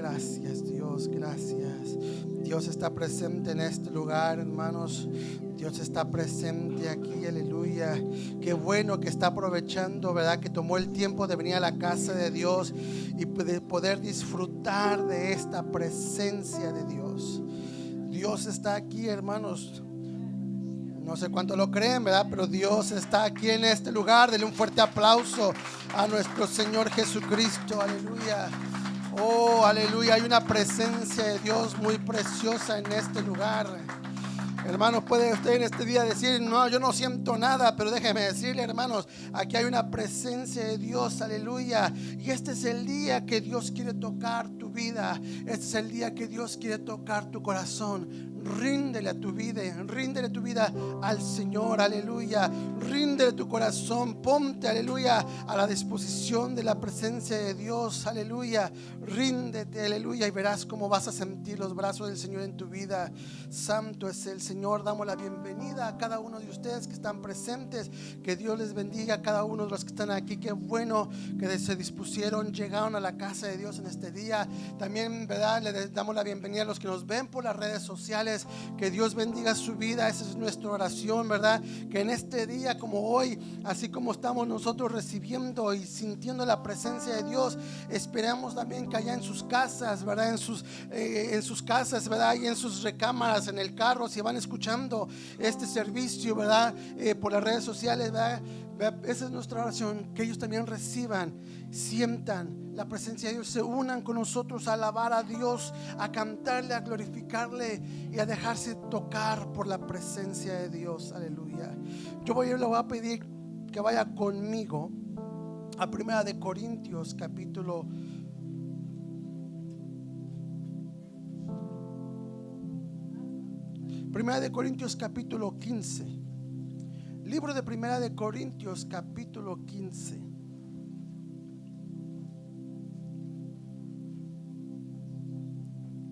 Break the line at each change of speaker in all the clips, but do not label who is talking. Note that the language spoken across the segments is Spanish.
Gracias, Dios, gracias. Dios está presente en este lugar, hermanos. Dios está presente aquí, aleluya. Qué bueno que está aprovechando, ¿verdad? Que tomó el tiempo de venir a la casa de Dios y de poder disfrutar de esta presencia de Dios. Dios está aquí, hermanos. No sé cuánto lo creen, ¿verdad? Pero Dios está aquí en este lugar. Denle un fuerte aplauso a nuestro Señor Jesucristo, aleluya. Oh, aleluya, hay una presencia de Dios muy preciosa en este lugar. Hermanos, puede usted en este día decir: no, yo no siento nada, pero déjeme decirle, hermanos, aquí hay una presencia de Dios, aleluya. Y este es el día que Dios quiere tocar tu vida. Este es el día que Dios quiere tocar tu corazón. Ríndele a tu vida, ríndele tu vida al Señor, aleluya. Ríndele tu corazón, ponte, aleluya, a la disposición de la presencia de Dios, aleluya. Ríndete, aleluya, y verás cómo vas a sentir los brazos del Señor en tu vida. Santo es el Señor. Damos la bienvenida a cada uno de ustedes que están presentes. Que Dios les bendiga a cada uno de los que están aquí. Qué bueno que se dispusieron, llegaron a la casa de Dios en este día. También, ¿verdad? Le damos la bienvenida a los que nos ven por las redes sociales. Que Dios bendiga su vida. Esa es nuestra oración, ¿verdad? Que en este día como hoy, así como estamos nosotros recibiendo y sintiendo la presencia de Dios, esperamos también que allá en sus casas, ¿verdad? En sus casas, ¿verdad? Y en sus recámaras, en el carro, si van escuchando este servicio, ¿verdad? Por las redes sociales, ¿verdad? Esa es nuestra oración, que ellos también reciban, sientan la presencia de Dios, se unan con nosotros a alabar a Dios, a cantarle, a glorificarle y a dejarse tocar por la presencia de Dios, aleluya. Le voy a pedir que vaya conmigo a 1 Corintios capítulo 15. Libro de 1 Corintios capítulo 15.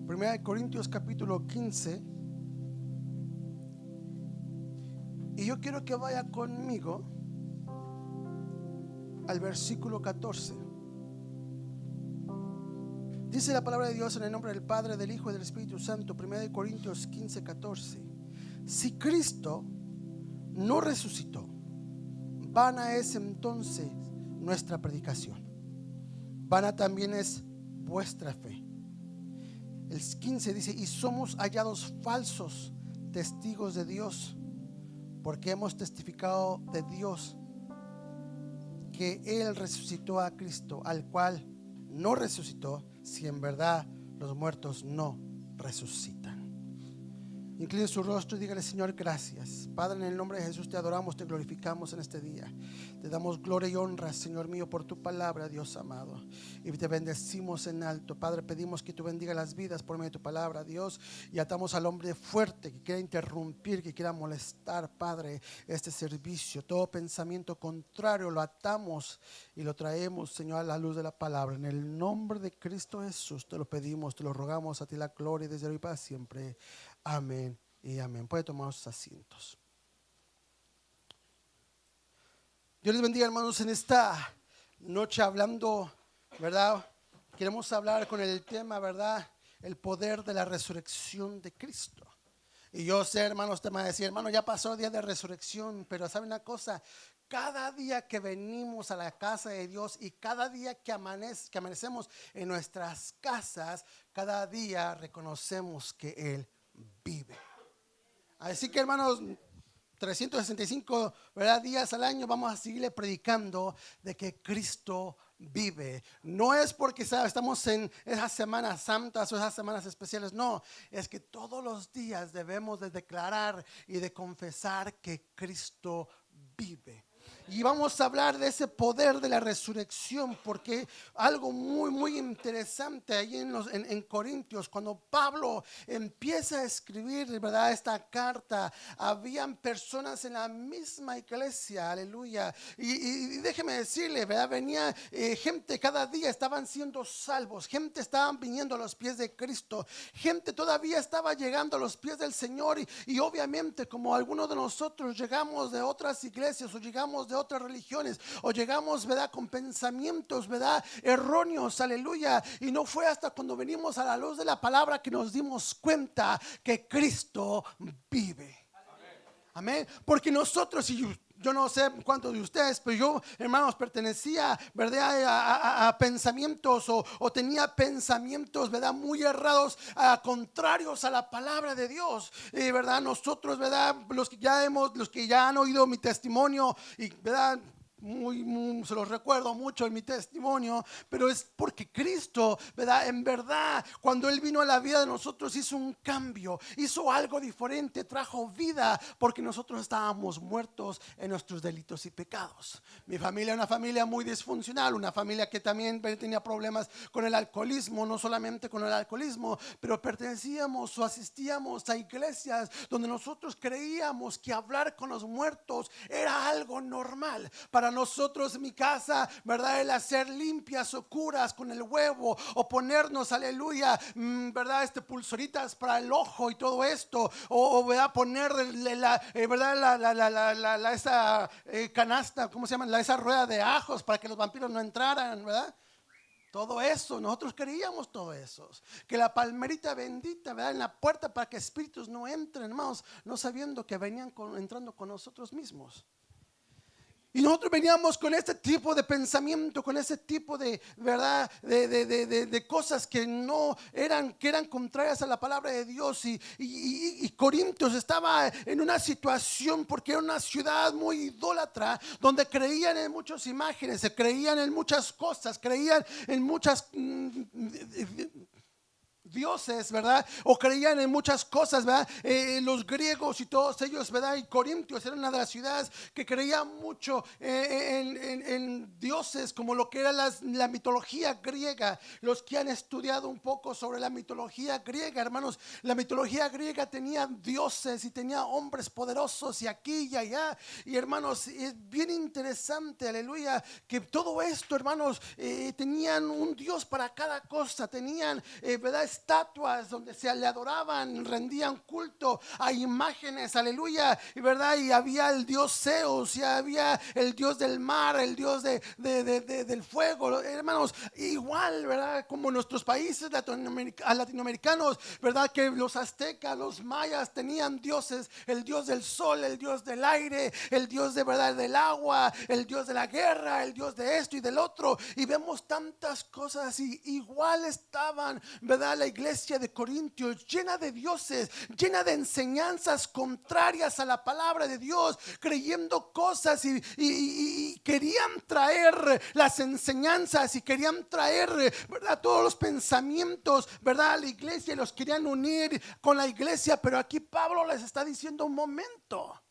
Primera de Corintios capítulo 15. Y yo quiero que vaya conmigo al versículo 14. Dice la palabra de Dios en el nombre del Padre, del Hijo y del Espíritu Santo. 1 Corintios 15, 14. Si Cristo no resucitó, vana es entonces nuestra predicación, vana también es vuestra fe. El 15 dice: y somos hallados falsos testigos de Dios, porque hemos testificado de Dios que Él resucitó a Cristo, al cual no resucitó, si en verdad los muertos no resucitan. Incline su rostro y dígale: Señor, gracias. Padre, en el nombre de Jesús te adoramos, te glorificamos en este día. Te damos gloria y honra, Señor mío, por tu palabra, Dios amado. Y te bendecimos en alto. Padre, pedimos que tú bendiga las vidas por medio de tu palabra, Dios. Y atamos al hombre fuerte que quiera interrumpir, que quiera molestar, Padre, este servicio. Todo pensamiento contrario lo atamos y lo traemos, Señor, a la luz de la palabra. En el nombre de Cristo Jesús te lo pedimos, te lo rogamos, a ti la gloria desde hoy para siempre. Amén y amén. Puede tomar sus asientos. Dios les bendiga, hermanos, en esta noche hablando, ¿verdad? Queremos hablar con el tema, ¿verdad? El poder de la resurrección de Cristo. Y yo sé, hermanos, usted me va a decir: hermano, ya pasó el día de resurrección. Pero ¿sabe una cosa? Cada día que venimos a la casa de Dios y cada día que amanecemos en nuestras casas, cada día reconocemos que Él vive. Así que, hermanos, 365, ¿verdad?, días al año vamos a seguirle predicando de que Cristo vive. No es porque estamos en esas semanas santas o esas semanas especiales. No, es que todos los días debemos de declarar y de confesar que Cristo vive. Y vamos a hablar de ese poder de la resurrección, porque algo muy, muy interesante ahí en Corintios, cuando Pablo empieza a escribir, ¿verdad?, esta carta, habían personas en la misma iglesia, aleluya. Y déjeme decirle, ¿verdad?, venía gente, cada día estaban siendo salvos, gente estaban viniendo a los pies de Cristo, gente todavía estaba llegando a los pies del Señor. Y obviamente, como algunos de nosotros llegamos de otras iglesias o llegamos de otras religiones, o llegamos, ¿verdad?, con pensamientos, ¿verdad?, erróneos, aleluya. Y no fue hasta cuando venimos a la luz de la palabra que nos dimos cuenta que Cristo vive. Amén. Porque nosotros, y yo no sé cuántos de ustedes, pero yo, hermanos, pertenecía, ¿verdad?, a pensamientos o tenía pensamientos, ¿verdad?, muy errados, contrarios a la palabra de Dios. ¿Verdad? Nosotros, ¿verdad?, los que ya han oído mi testimonio, y ¿verdad?, se los recuerdo mucho en mi testimonio, pero es porque Cristo, ¿verdad?, en verdad, cuando Él vino a la vida de nosotros, hizo un cambio, hizo algo diferente, trajo vida, porque nosotros estábamos muertos en nuestros delitos y pecados. Mi familia era una familia muy disfuncional, una familia que también tenía problemas con el alcoholismo, no solamente con el alcoholismo, pero pertenecíamos o asistíamos a iglesias donde nosotros creíamos que hablar con los muertos era algo normal. Para nosotros en mi casa, ¿verdad?, el hacer limpias o curas con el huevo, o ponernos, aleluya, ¿verdad?, pulseritas para el ojo y todo esto, o ¿verdad?, ponerle esa canasta, ¿cómo se llama?, esa rueda de ajos para que los vampiros no entraran, ¿verdad? Todo eso, nosotros queríamos todo eso. Que la palmerita bendita, ¿verdad?, en la puerta para que espíritus no entren, hermanos, no sabiendo que venían entrando con nosotros mismos. Y nosotros veníamos con este tipo de pensamiento, con ese tipo de, ¿verdad?, de cosas que no eran, que eran contrarias a la palabra de Dios. Y Corintios estaba en una situación, porque era una ciudad muy idólatra, donde creían en muchas imágenes, se creían en muchas cosas, creían en muchas dioses, ¿verdad? O creían en muchas cosas, ¿verdad? Los griegos y todos ellos, ¿verdad? Y Corintios era una de las ciudades que creía mucho en dioses, como lo que era la mitología griega. Los que han estudiado un poco sobre la mitología griega, hermanos, la mitología griega tenía dioses y tenía hombres poderosos y aquí y allá. Y hermanos, es bien interesante, aleluya, que todo esto, hermanos, tenían un dios para cada cosa. Tenían, ¿verdad?, estatuas donde se le adoraban, rendían culto a imágenes, aleluya, y verdad, y había el dios Zeus, y había el dios del mar, el dios del fuego, hermanos, igual, verdad, como nuestros países latinoamericanos, verdad, que los aztecas, los mayas tenían dioses, el dios del sol, el dios del aire, el dios de verdad del agua, el dios de la guerra, el dios de esto y del otro, y vemos tantas cosas, y igual estaban, verdad, la iglesia de Corintios llena de dioses, llena de enseñanzas contrarias a la palabra de Dios, creyendo cosas y querían traer las enseñanzas y querían traer, ¿verdad?, todos los pensamientos, ¿verdad?, a la iglesia, y los querían unir con la iglesia. Pero aquí Pablo les está diciendo: un momento,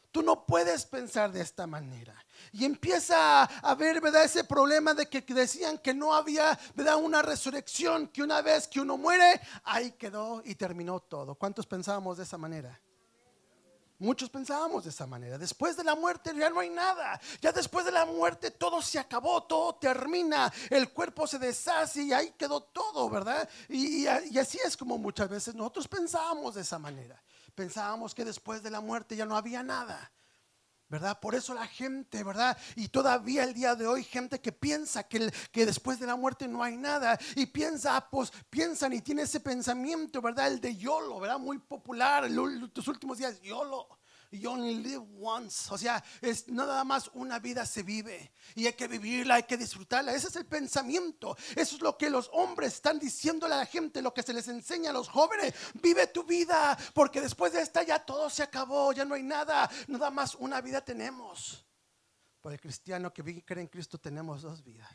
tú no puedes pensar de esta manera. Y empieza a ver, ¿verdad?, ese problema de que decían que no había, ¿verdad?, una resurrección, que una vez que uno muere, ahí quedó y terminó todo. ¿Cuántos pensábamos de esa manera? Muchos pensábamos de esa manera. Después de la muerte ya no hay nada. Ya después de la muerte todo se acabó, todo termina, el cuerpo se deshace y ahí quedó todo, ¿verdad? Y así es como muchas veces nosotros pensábamos de esa manera. Pensábamos que después de la muerte ya no había nada, ¿verdad? Por eso la gente, ¿verdad? Y todavía el día de hoy gente que piensa que después de la muerte no hay nada, y piensan y tiene ese pensamiento, ¿verdad? El de YOLO, ¿verdad? Muy popular los últimos días, YOLO. You only live once. O sea, es nada más una vida se vive y hay que vivirla, hay que disfrutarla. Ese es el pensamiento. Eso es lo que los hombres están diciéndole a la gente, lo que se les enseña a los jóvenes: vive tu vida, porque después de esta ya todo se acabó, ya no hay nada, nada más una vida tenemos. Para el cristiano que cree en Cristo tenemos dos vidas.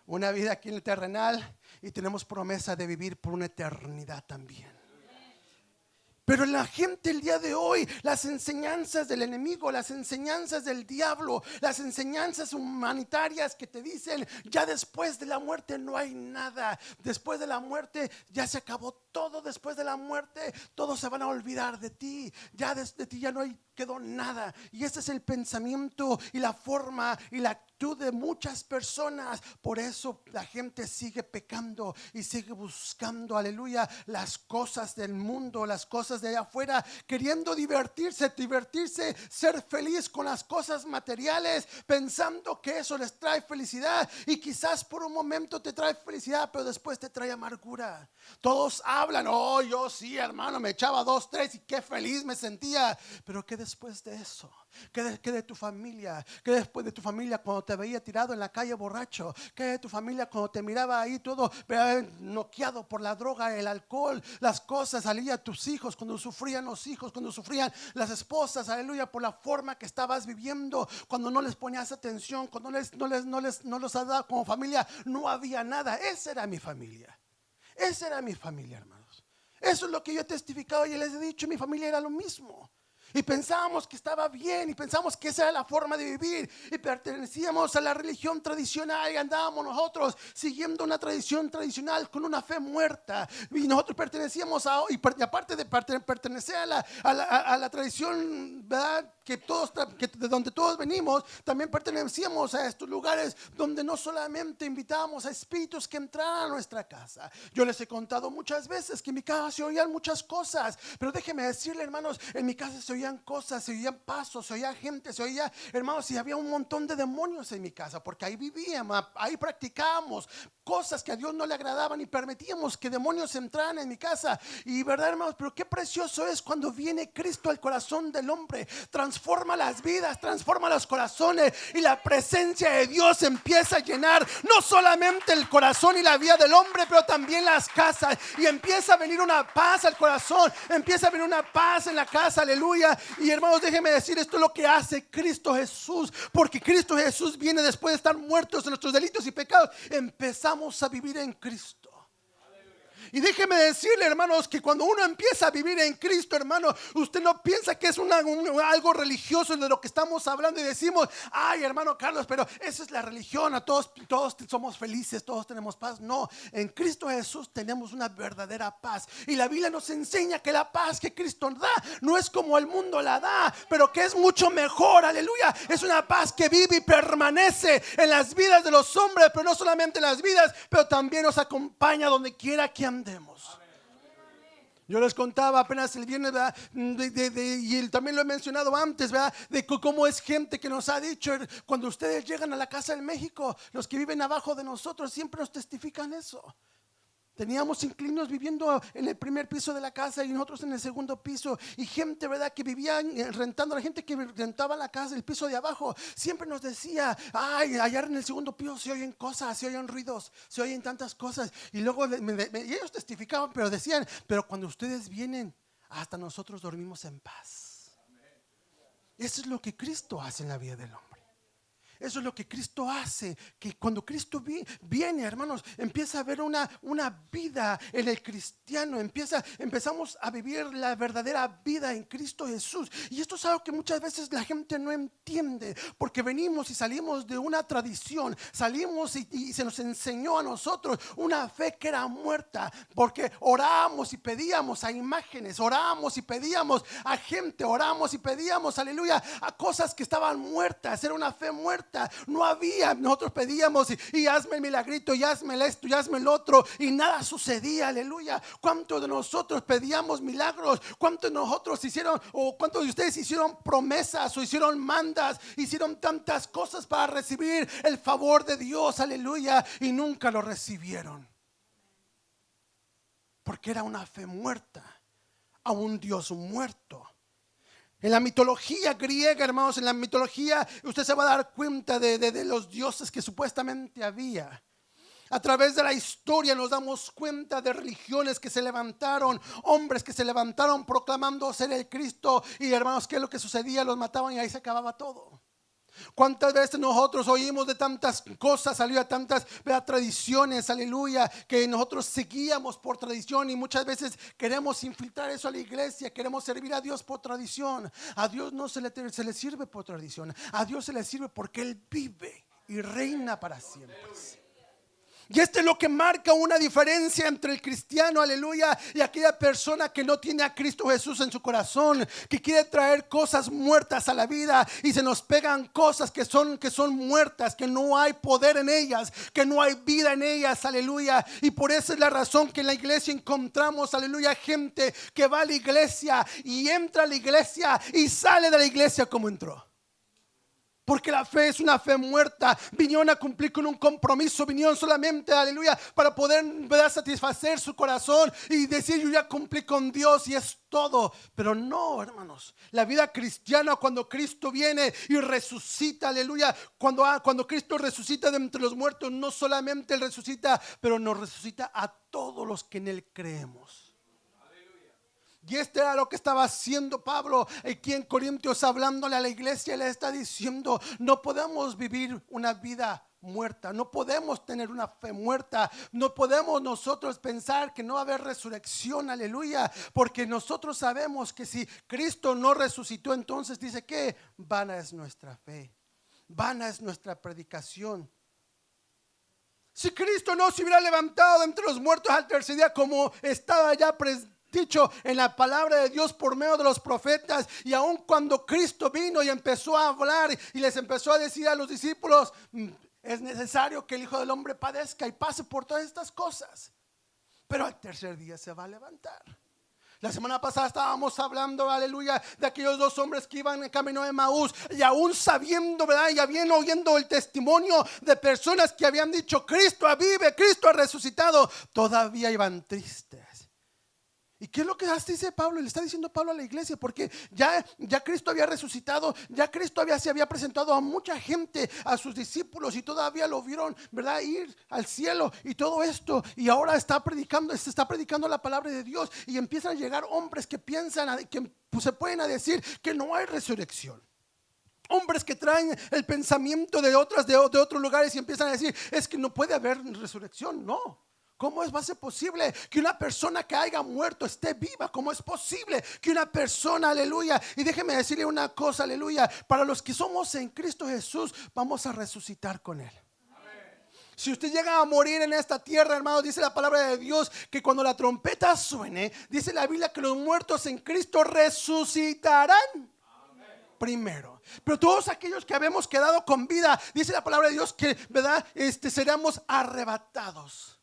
Una vida aquí en el terrenal, y tenemos promesa de vivir por una eternidad también. Pero la gente el día de hoy, las enseñanzas del enemigo, las enseñanzas del diablo, las enseñanzas humanitarias que te dicen: ya después de la muerte no hay nada, después de la muerte ya se acabó todo, después de la muerte todos se van a olvidar de ti, ya de ti ya no quedó nada. Y ese es el pensamiento y la forma y la actitud actitud de muchas personas. Por eso la gente sigue pecando y sigue buscando, aleluya, las cosas del mundo, las cosas de allá afuera, queriendo divertirse, ser feliz con las cosas materiales, pensando que eso les trae felicidad. Y quizás por un momento te trae felicidad, pero después te trae amargura. Todos hablan, oh, yo sí, hermano, me echaba 2, 3 y qué feliz me sentía. Pero ¿qué después de eso? ¿Qué de tu familia? ¿Qué después de tu familia cuando te veía tirado en la calle borracho? ¿Qué de tu familia cuando te miraba ahí todo noqueado por la droga, el alcohol, las cosas? Salía tus hijos, cuando sufrían los hijos, cuando sufrían las esposas, aleluya, por la forma que estabas viviendo, cuando no les ponías atención, cuando no los has dado como familia, no había nada. Esa era mi familia. Esa era mi familia, hermanos. Eso es lo que yo he testificado y les he dicho. Mi familia era lo mismo. Y pensábamos que estaba bien, y pensábamos que esa era la forma de vivir, y pertenecíamos a la religión tradicional, y andábamos nosotros siguiendo una tradición tradicional con una fe muerta. Y nosotros pertenecíamos y aparte de pertenecer a la tradición, ¿verdad?, de donde todos venimos, también pertenecíamos a estos lugares donde no solamente invitábamos a espíritus que entraran a nuestra casa. Yo les he contado muchas veces que en mi casa se oían muchas cosas, pero déjenme decirle, hermanos, en mi casa se oían cosas, se oían pasos, se oía gente, se oía, hermanos, y había un montón de demonios en mi casa, porque ahí vivíamos, ahí practicábamos cosas que a Dios no le agradaban y permitíamos que demonios entraran en mi casa. Y verdad, hermanos, pero qué precioso es cuando viene Cristo al corazón del hombre, transforma las vidas, transforma los corazones, y la presencia de Dios empieza a llenar no solamente el corazón y la vida del hombre, pero también las casas, y empieza a venir una paz al corazón, empieza a venir una paz en la casa, aleluya. Y hermanos, déjenme decir, esto es lo que hace Cristo Jesús, porque Cristo Jesús viene después de estar muertos en nuestros delitos y pecados. Empezamos a vivir en Cristo. Y déjeme decirle, hermanos, que cuando uno empieza a vivir en Cristo, hermano, usted no piensa que es algo religioso de lo que estamos hablando y decimos, ay, hermano Carlos, pero esa es la religión, todos somos felices, todos tenemos paz. No, en Cristo Jesús tenemos una verdadera paz, y la Biblia nos enseña que la paz que Cristo da no es como el mundo la da, pero que es mucho mejor, aleluya. Es una paz que vive y permanece en las vidas de los hombres, pero no solamente en las vidas, pero también nos acompaña donde quiera que andemos. Yo les contaba apenas el viernes, ¿verdad? Y también lo he mencionado antes, ¿verdad?, de cómo es gente que nos ha dicho, cuando ustedes llegan a la casa en México, los que viven abajo de nosotros siempre nos testifican eso. Teníamos inquilinos viviendo en el primer piso de la casa y nosotros en el segundo piso, y gente, ¿verdad?, que vivían rentando. La gente que rentaba la casa, el piso de abajo, siempre nos decía, ay, allá en el segundo piso se oyen cosas, se oyen ruidos, se oyen tantas cosas. Y luego y ellos testificaban, pero decían, pero cuando ustedes vienen, hasta nosotros dormimos en paz. Eso es lo que Cristo hace en la vida del hombre. Eso es lo que Cristo hace, que cuando Cristo viene, hermanos, empieza a haber una vida en el cristiano. Empezamos a vivir la verdadera vida en Cristo Jesús. Y esto es algo que muchas veces la gente no entiende, porque venimos y salimos de una tradición, salimos y se nos enseñó a nosotros una fe que era muerta, porque oramos y pedíamos a imágenes, oramos y pedíamos a gente, oramos y pedíamos, aleluya, a cosas que estaban muertas. Era una fe muerta. No había, nosotros pedíamos y hazme el milagrito, y hazme esto, y hazme el otro, y nada sucedía, aleluya. ¿Cuántos de nosotros pedíamos milagros? ¿Cuántos de nosotros hicieron, o cuántos de ustedes hicieron promesas, o hicieron mandas, hicieron tantas cosas para recibir el favor de Dios, aleluya, y nunca lo recibieron? Porque era una fe muerta a un Dios muerto. En la mitología griega, hermanos, en la mitología usted se va a dar cuenta de los dioses que supuestamente había. A través de la historia nos damos cuenta de religiones que se levantaron, hombres que se levantaron proclamando ser el Cristo, y hermanos, ¿qué es lo que sucedía? Los mataban y ahí se acababa todo. ¿Cuántas veces nosotros oímos de tantas cosas, aleluya, tantas, ¿verdad?, tradiciones, aleluya, que nosotros seguíamos por tradición, y muchas veces queremos infiltrar eso a la iglesia, queremos servir a Dios por tradición? A Dios no se le sirve por tradición, a Dios se le sirve porque Él vive y reina para siempre. Y esto es lo que marca una diferencia entre el cristiano, aleluya, y aquella persona que no tiene a Cristo Jesús en su corazón, que quiere traer cosas muertas a la vida y se nos pegan cosas que son muertas, que no hay poder en ellas, que no hay vida en ellas, aleluya. Y por eso es la razón que en la iglesia encontramos, aleluya, gente que va a la iglesia y entra a la iglesia y sale de la iglesia como entró. Porque la fe es una fe muerta. Vinieron a cumplir con un compromiso. Vinieron solamente, aleluya, para poder, ¿verdad?, satisfacer su corazón y decir: yo ya cumplí con Dios y es todo. Pero no, hermanos. La vida cristiana, cuando Cristo viene y resucita, aleluya, cuando Cristo resucita de entre los muertos, no solamente Él resucita, pero nos resucita a todos los que en Él creemos. Y este era lo que estaba haciendo Pablo aquí en Corintios, hablándole a la iglesia. Le está diciendo: no podemos vivir una vida muerta, no podemos tener una fe muerta, no podemos nosotros pensar que no va a haber resurrección, aleluya, porque nosotros sabemos que si Cristo no resucitó, entonces dice que vana es nuestra fe, vana es nuestra predicación. Si Cristo no se hubiera levantado de entre los muertos al tercer día, como estaba ya dicho en la palabra de Dios por medio de los profetas, y aun cuando Cristo vino y empezó a hablar y les empezó a decir a los discípulos: es necesario que el Hijo del Hombre padezca y pase por todas estas cosas, pero al tercer día se va a levantar. La semana pasada estábamos hablando, aleluya, de aquellos dos hombres que iban en camino de Maús, y aún sabiendo, ¿verdad?, y habían oyendo el testimonio de personas que habían dicho: Cristo vive, Cristo ha resucitado, todavía iban tristes. ¿Y qué es lo que dice Pablo? Le está diciendo Pablo a la iglesia, porque ya Cristo había resucitado, ya Cristo se había presentado a mucha gente, a sus discípulos, y todavía lo vieron, ¿verdad?, ir al cielo y todo esto. Y ahora se está predicando la palabra de Dios, y empiezan a llegar hombres que piensan, que se pueden decir que no hay resurrección. Hombres que traen el pensamiento de otros lugares y empiezan a decir: es que no puede haber resurrección. No. ¿Cómo va a ser posible que una persona que haya muerto esté viva? ¿Cómo es posible que una persona, aleluya? Y déjeme decirle una cosa, aleluya, para los que somos en Cristo Jesús, vamos a resucitar con Él. Si usted llega a morir en esta tierra, hermanos, dice la palabra de Dios que cuando la trompeta suene, dice la Biblia que los muertos en Cristo resucitarán primero. Pero todos aquellos que habemos quedado con vida, dice la palabra de Dios que, ¿verdad?, seremos arrebatados.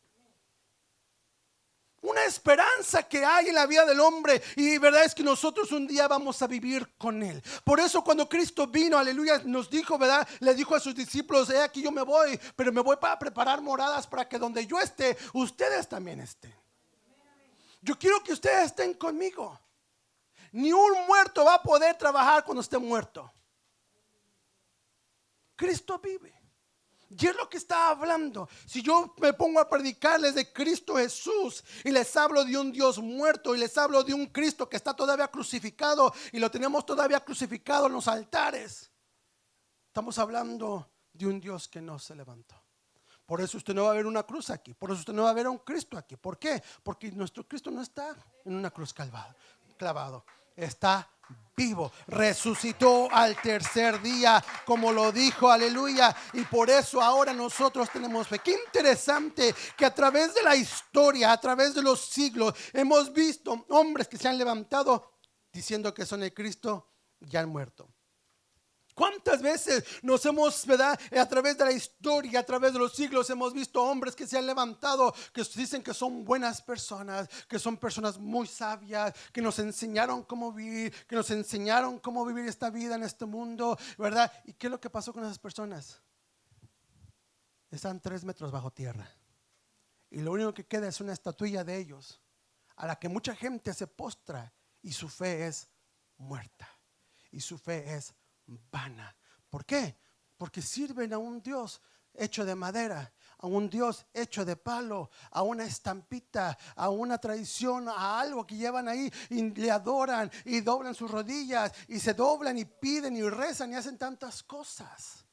Una esperanza que hay en la vida del hombre, y verdad es que nosotros un día vamos a vivir con Él. Por eso cuando Cristo vino, aleluya, nos dijo, verdad, le dijo a sus discípulos: aquí yo me voy, pero me voy para preparar moradas para que donde yo esté, ustedes también estén. Yo quiero que ustedes estén conmigo. Ni un muerto va a poder trabajar cuando esté muerto. Cristo vive. Y es lo que está hablando. Si yo me pongo a predicarles de Cristo Jesús y les hablo de un Dios muerto y les hablo de un Cristo que está todavía crucificado y lo tenemos todavía crucificado en los altares, estamos hablando de un Dios que no se levantó. Por eso usted no va a ver una cruz aquí. Por eso usted no va a ver un Cristo aquí. ¿Por qué? Porque nuestro Cristo no está en una cruz clavado. Está vivo, resucitó al tercer día, como lo dijo, aleluya. Y por eso ahora nosotros tenemos fe. Qué interesante que a través de la historia, a través de los siglos, hemos visto hombres que se han levantado diciendo que son el Cristo y han muerto. ¿Cuántas veces nos hemos, verdad, a través de la historia, a través de los siglos, hemos visto hombres que se han levantado, que dicen que son buenas personas, que son personas muy sabias, que nos enseñaron cómo vivir, que nos enseñaron cómo vivir esta vida en este mundo, ¿verdad? ¿Y qué es lo que pasó con esas personas? Están 3 metros bajo tierra, y lo único que queda es una estatuilla de ellos, a la que mucha gente se postra, y su fe es muerta, y su fe es vana. ¿Por qué? Porque sirven a un Dios hecho de madera, a un Dios hecho de palo, a una estampita, a una tradición, a algo que llevan ahí, y le adoran y doblan sus rodillas y se doblan y piden y rezan y hacen tantas cosas.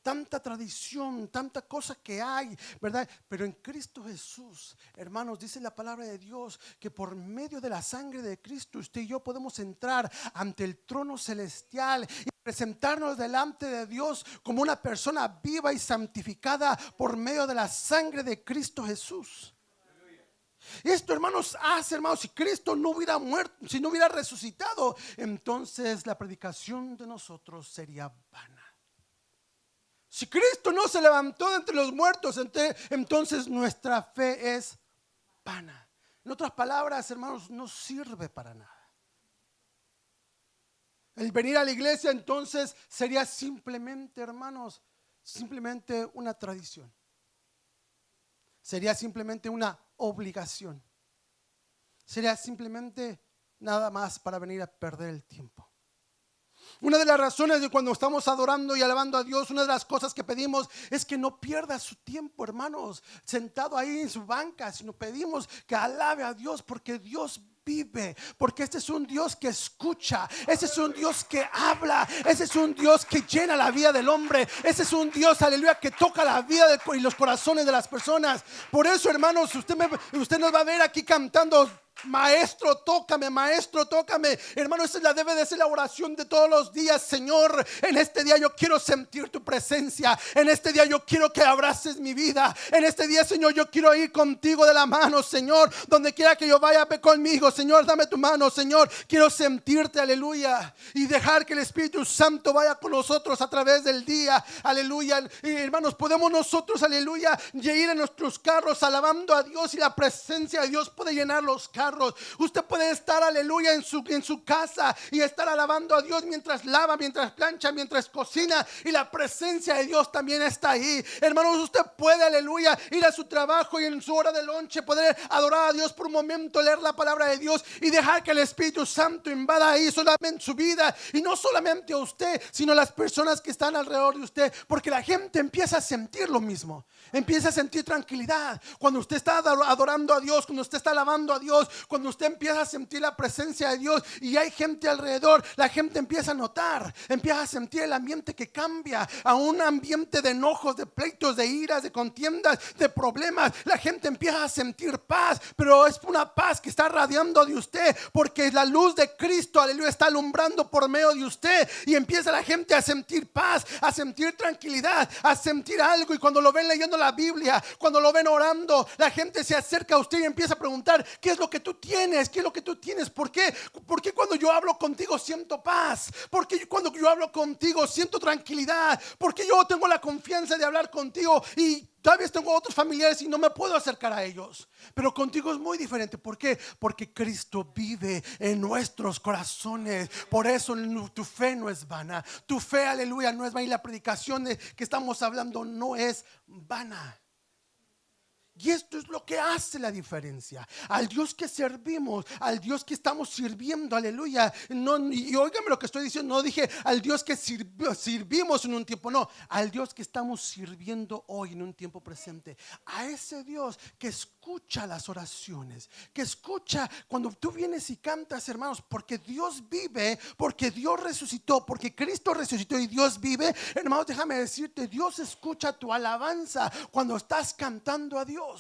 Tanta tradición, tanta cosa que hay, ¿verdad? Pero en Cristo Jesús, hermanos, dice la palabra de Dios que por medio de la sangre de Cristo usted y yo podemos entrar ante el trono celestial y presentarnos delante de Dios como una persona viva y santificada por medio de la sangre de Cristo Jesús. Esto, hermanos, hermanos, si Cristo no hubiera muerto, si no hubiera resucitado, entonces la predicación de nosotros sería vana. Si Cristo no se levantó de entre los muertos, entonces nuestra fe es vana. En otras palabras, hermanos, no sirve para nada. El venir a la iglesia entonces sería simplemente, hermanos, simplemente una tradición. Sería simplemente una obligación. Sería simplemente nada más para venir a perder el tiempo. Una de las razones de cuando estamos adorando y alabando a Dios, una de las cosas que pedimos es que no pierda su tiempo, hermanos, sentado ahí en su banca, sino pedimos que alabe a Dios, porque Dios vive, porque este es un Dios que escucha, ese es un Dios que habla, ese es un Dios que llena la vida del hombre, ese es un Dios, aleluya, que toca la vida y los corazones de las personas. Por eso, hermanos, usted nos va a ver aquí cantando: maestro, tócame, maestro, tócame. Hermano, esa debe de ser la oración de todos los días. Señor, en este día yo quiero sentir tu presencia. En este día yo quiero que abraces mi vida. En este día, Señor, yo quiero ir contigo de la mano, Señor. Donde quiera que yo vaya, ve conmigo, Señor, dame tu mano, Señor. Quiero sentirte, aleluya. Y dejar que el Espíritu Santo vaya con nosotros a través del día, aleluya. Y, hermanos, podemos nosotros, aleluya, ir en nuestros carros alabando a Dios, y la presencia de Dios puede llenar los carros. Usted puede estar, aleluya, en su casa y estar alabando a Dios mientras lava, mientras plancha, mientras cocina, y la presencia de Dios también está ahí. Hermanos, usted puede, aleluya, ir a su trabajo y en su hora de lonche poder adorar a Dios por un momento, leer la palabra de Dios y dejar que el Espíritu Santo invada ahí solamente su vida, y no solamente a usted, sino a las personas que están alrededor de usted, porque la gente empieza a sentir lo mismo, empieza a sentir tranquilidad cuando usted está adorando a Dios, cuando usted está alabando a Dios. Cuando usted empieza a sentir la presencia de Dios y hay gente alrededor, la gente empieza a notar, empieza a sentir el ambiente que cambia a un ambiente de enojos, de pleitos, de iras, de contiendas, de problemas. La gente empieza a sentir paz, pero es una paz que está radiando de usted, porque la luz de Cristo, aleluya, está alumbrando por medio de usted, y empieza la gente a sentir paz, a sentir tranquilidad, a sentir algo. Y cuando lo ven leyendo la Biblia, cuando lo ven orando, la gente se acerca a usted y empieza a preguntar: ¿qué es lo que tú tienes? ¿Qué es lo que tú tienes? ¿Por qué? Porque cuando yo hablo contigo siento paz. Porque cuando yo hablo contigo siento tranquilidad. Porque yo tengo la confianza de hablar contigo, y tal vez tengo otros familiares y no me puedo acercar a ellos, pero contigo es muy diferente. ¿Por qué? Porque Cristo vive en nuestros corazones. Por eso tu fe no es vana. Tu fe, aleluya, no es vana. Y la predicación que estamos hablando no es vana. Y esto es lo que hace la diferencia. Al Dios que servimos, al Dios que estamos sirviendo, aleluya. No, y óigame lo que estoy diciendo, no dije al Dios que sirvimos en un tiempo, no, al Dios que estamos sirviendo hoy en un tiempo presente. A ese Dios que escucha las oraciones, que escucha cuando tú vienes y cantas, hermanos, porque Dios vive, porque Dios resucitó, porque Cristo resucitó y Dios vive. Hermanos, déjame decirte, Dios escucha tu alabanza cuando estás cantando a Dios.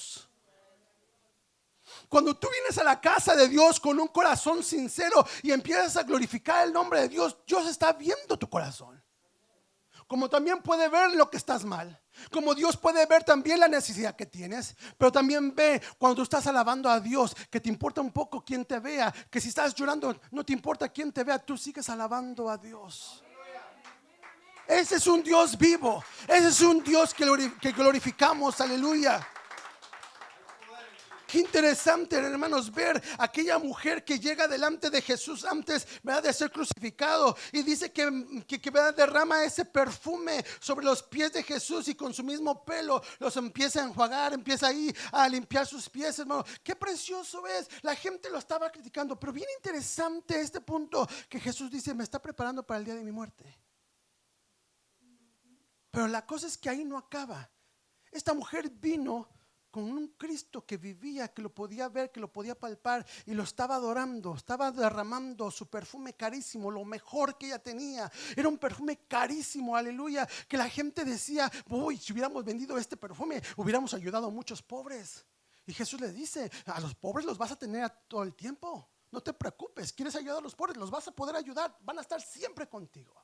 Cuando tú vienes a la casa de Dios con un corazón sincero y empiezas a glorificar el nombre de Dios, Dios está viendo tu corazón. Como también puede ver lo que estás mal, como Dios puede ver también la necesidad que tienes, pero también ve cuando tú estás alabando a Dios, que te importa un poco quién te vea, que si estás llorando no te importa quién te vea, tú sigues alabando a Dios. Ese es un Dios vivo, ese es un Dios que glorificamos, aleluya. Qué interesante, hermanos, ver aquella mujer que llega delante de Jesús antes, ¿verdad?, de ser crucificado, y dice que ¿verdad?, derrama ese perfume sobre los pies de Jesús, y con su mismo pelo los empieza a enjuagar, empieza ahí a limpiar sus pies, hermano. Qué precioso es. La gente lo estaba criticando, pero bien interesante este punto que Jesús dice: me está preparando para el día de mi muerte. Pero la cosa es que ahí no acaba. Esta mujer vino con un Cristo que vivía, que lo podía ver, que lo podía palpar, y lo estaba adorando, estaba derramando su perfume carísimo, lo mejor que ella tenía. Era un perfume carísimo, aleluya, que la gente decía: uy, si hubiéramos vendido este perfume, hubiéramos ayudado a muchos pobres. Y Jesús le dice: a los pobres los vas a tener todo el tiempo, no te preocupes. ¿Quieres ayudar a los pobres? Los vas a poder ayudar, van a estar siempre contigo.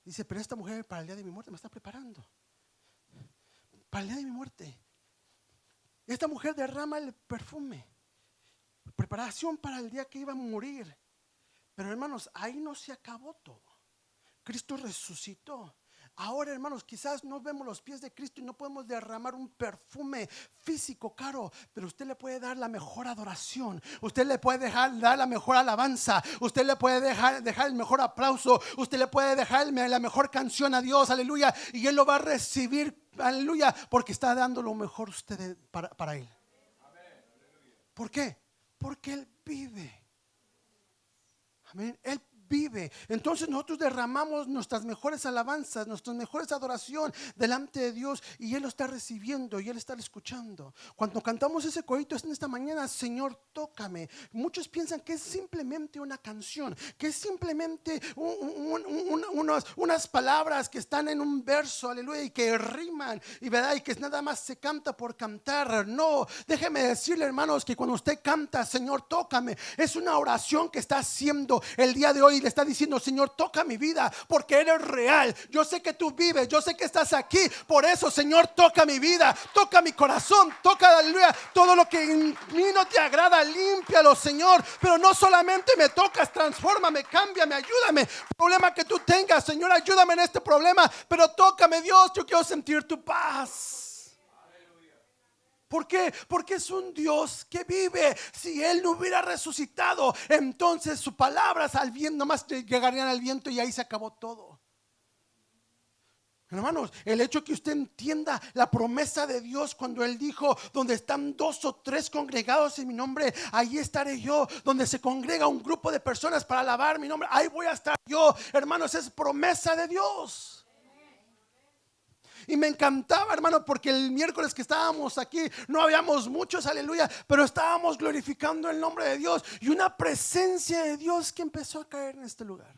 Dice, pero esta mujer para el día de mi muerte me está preparando. Para el día de mi muerte. Esta mujer derrama el perfume. Preparación para el día que iba a morir. Pero hermanos, ahí no se acabó todo. Cristo resucitó. Ahora, hermanos, quizás no vemos los pies de Cristo y no podemos derramar un perfume físico caro, pero usted le puede dar la mejor adoración, usted le puede dar la mejor alabanza, usted le puede dejar el mejor aplauso, usted le puede dejar la mejor canción a Dios, aleluya, y Él lo va a recibir, aleluya, porque está dando lo mejor usted para Él. ¿Por qué? Porque Él vive. Amén. Él vive. Entonces nosotros derramamos nuestras mejores alabanzas, nuestras mejores adoración delante de Dios, y Él lo está recibiendo y Él está escuchando. Cuando cantamos ese corito en esta mañana, Señor, tócame, muchos piensan que es simplemente una canción, que es simplemente unas palabras que están en un verso, aleluya, y que riman, y verdad, y que nada más se canta por cantar. No, déjeme decirle, hermanos, que cuando usted canta, Señor, tócame, es una oración que está haciendo el día de hoy. Le está diciendo, Señor, toca mi vida, porque eres real. Yo sé que tú vives, yo sé que estás aquí. Por eso, Señor, toca mi vida, toca mi corazón, toca, aleluya, todo lo que en mí no te agrada, límpialo, Señor. Pero no solamente me tocas, transfórmame, cámbiame, ayúdame. Problema que tú tengas, Señor, ayúdame en este problema, pero tócame, Dios, yo quiero sentir tu paz. ¿Por qué? Porque es un Dios que vive. Si Él no hubiera resucitado, entonces sus palabras al viento nomás llegarían al viento y ahí se acabó todo. Hermanos, el hecho que usted entienda la promesa de Dios cuando Él dijo, donde están 2 o 3 congregados en mi nombre, ahí estaré yo. Donde se congrega un grupo de personas para alabar mi nombre, ahí voy a estar yo. Hermanos, es promesa de Dios. Y me encantaba, hermano, porque el miércoles que estábamos aquí no habíamos muchos, aleluya, pero estábamos glorificando el nombre de Dios y una presencia de Dios que empezó a caer en este lugar.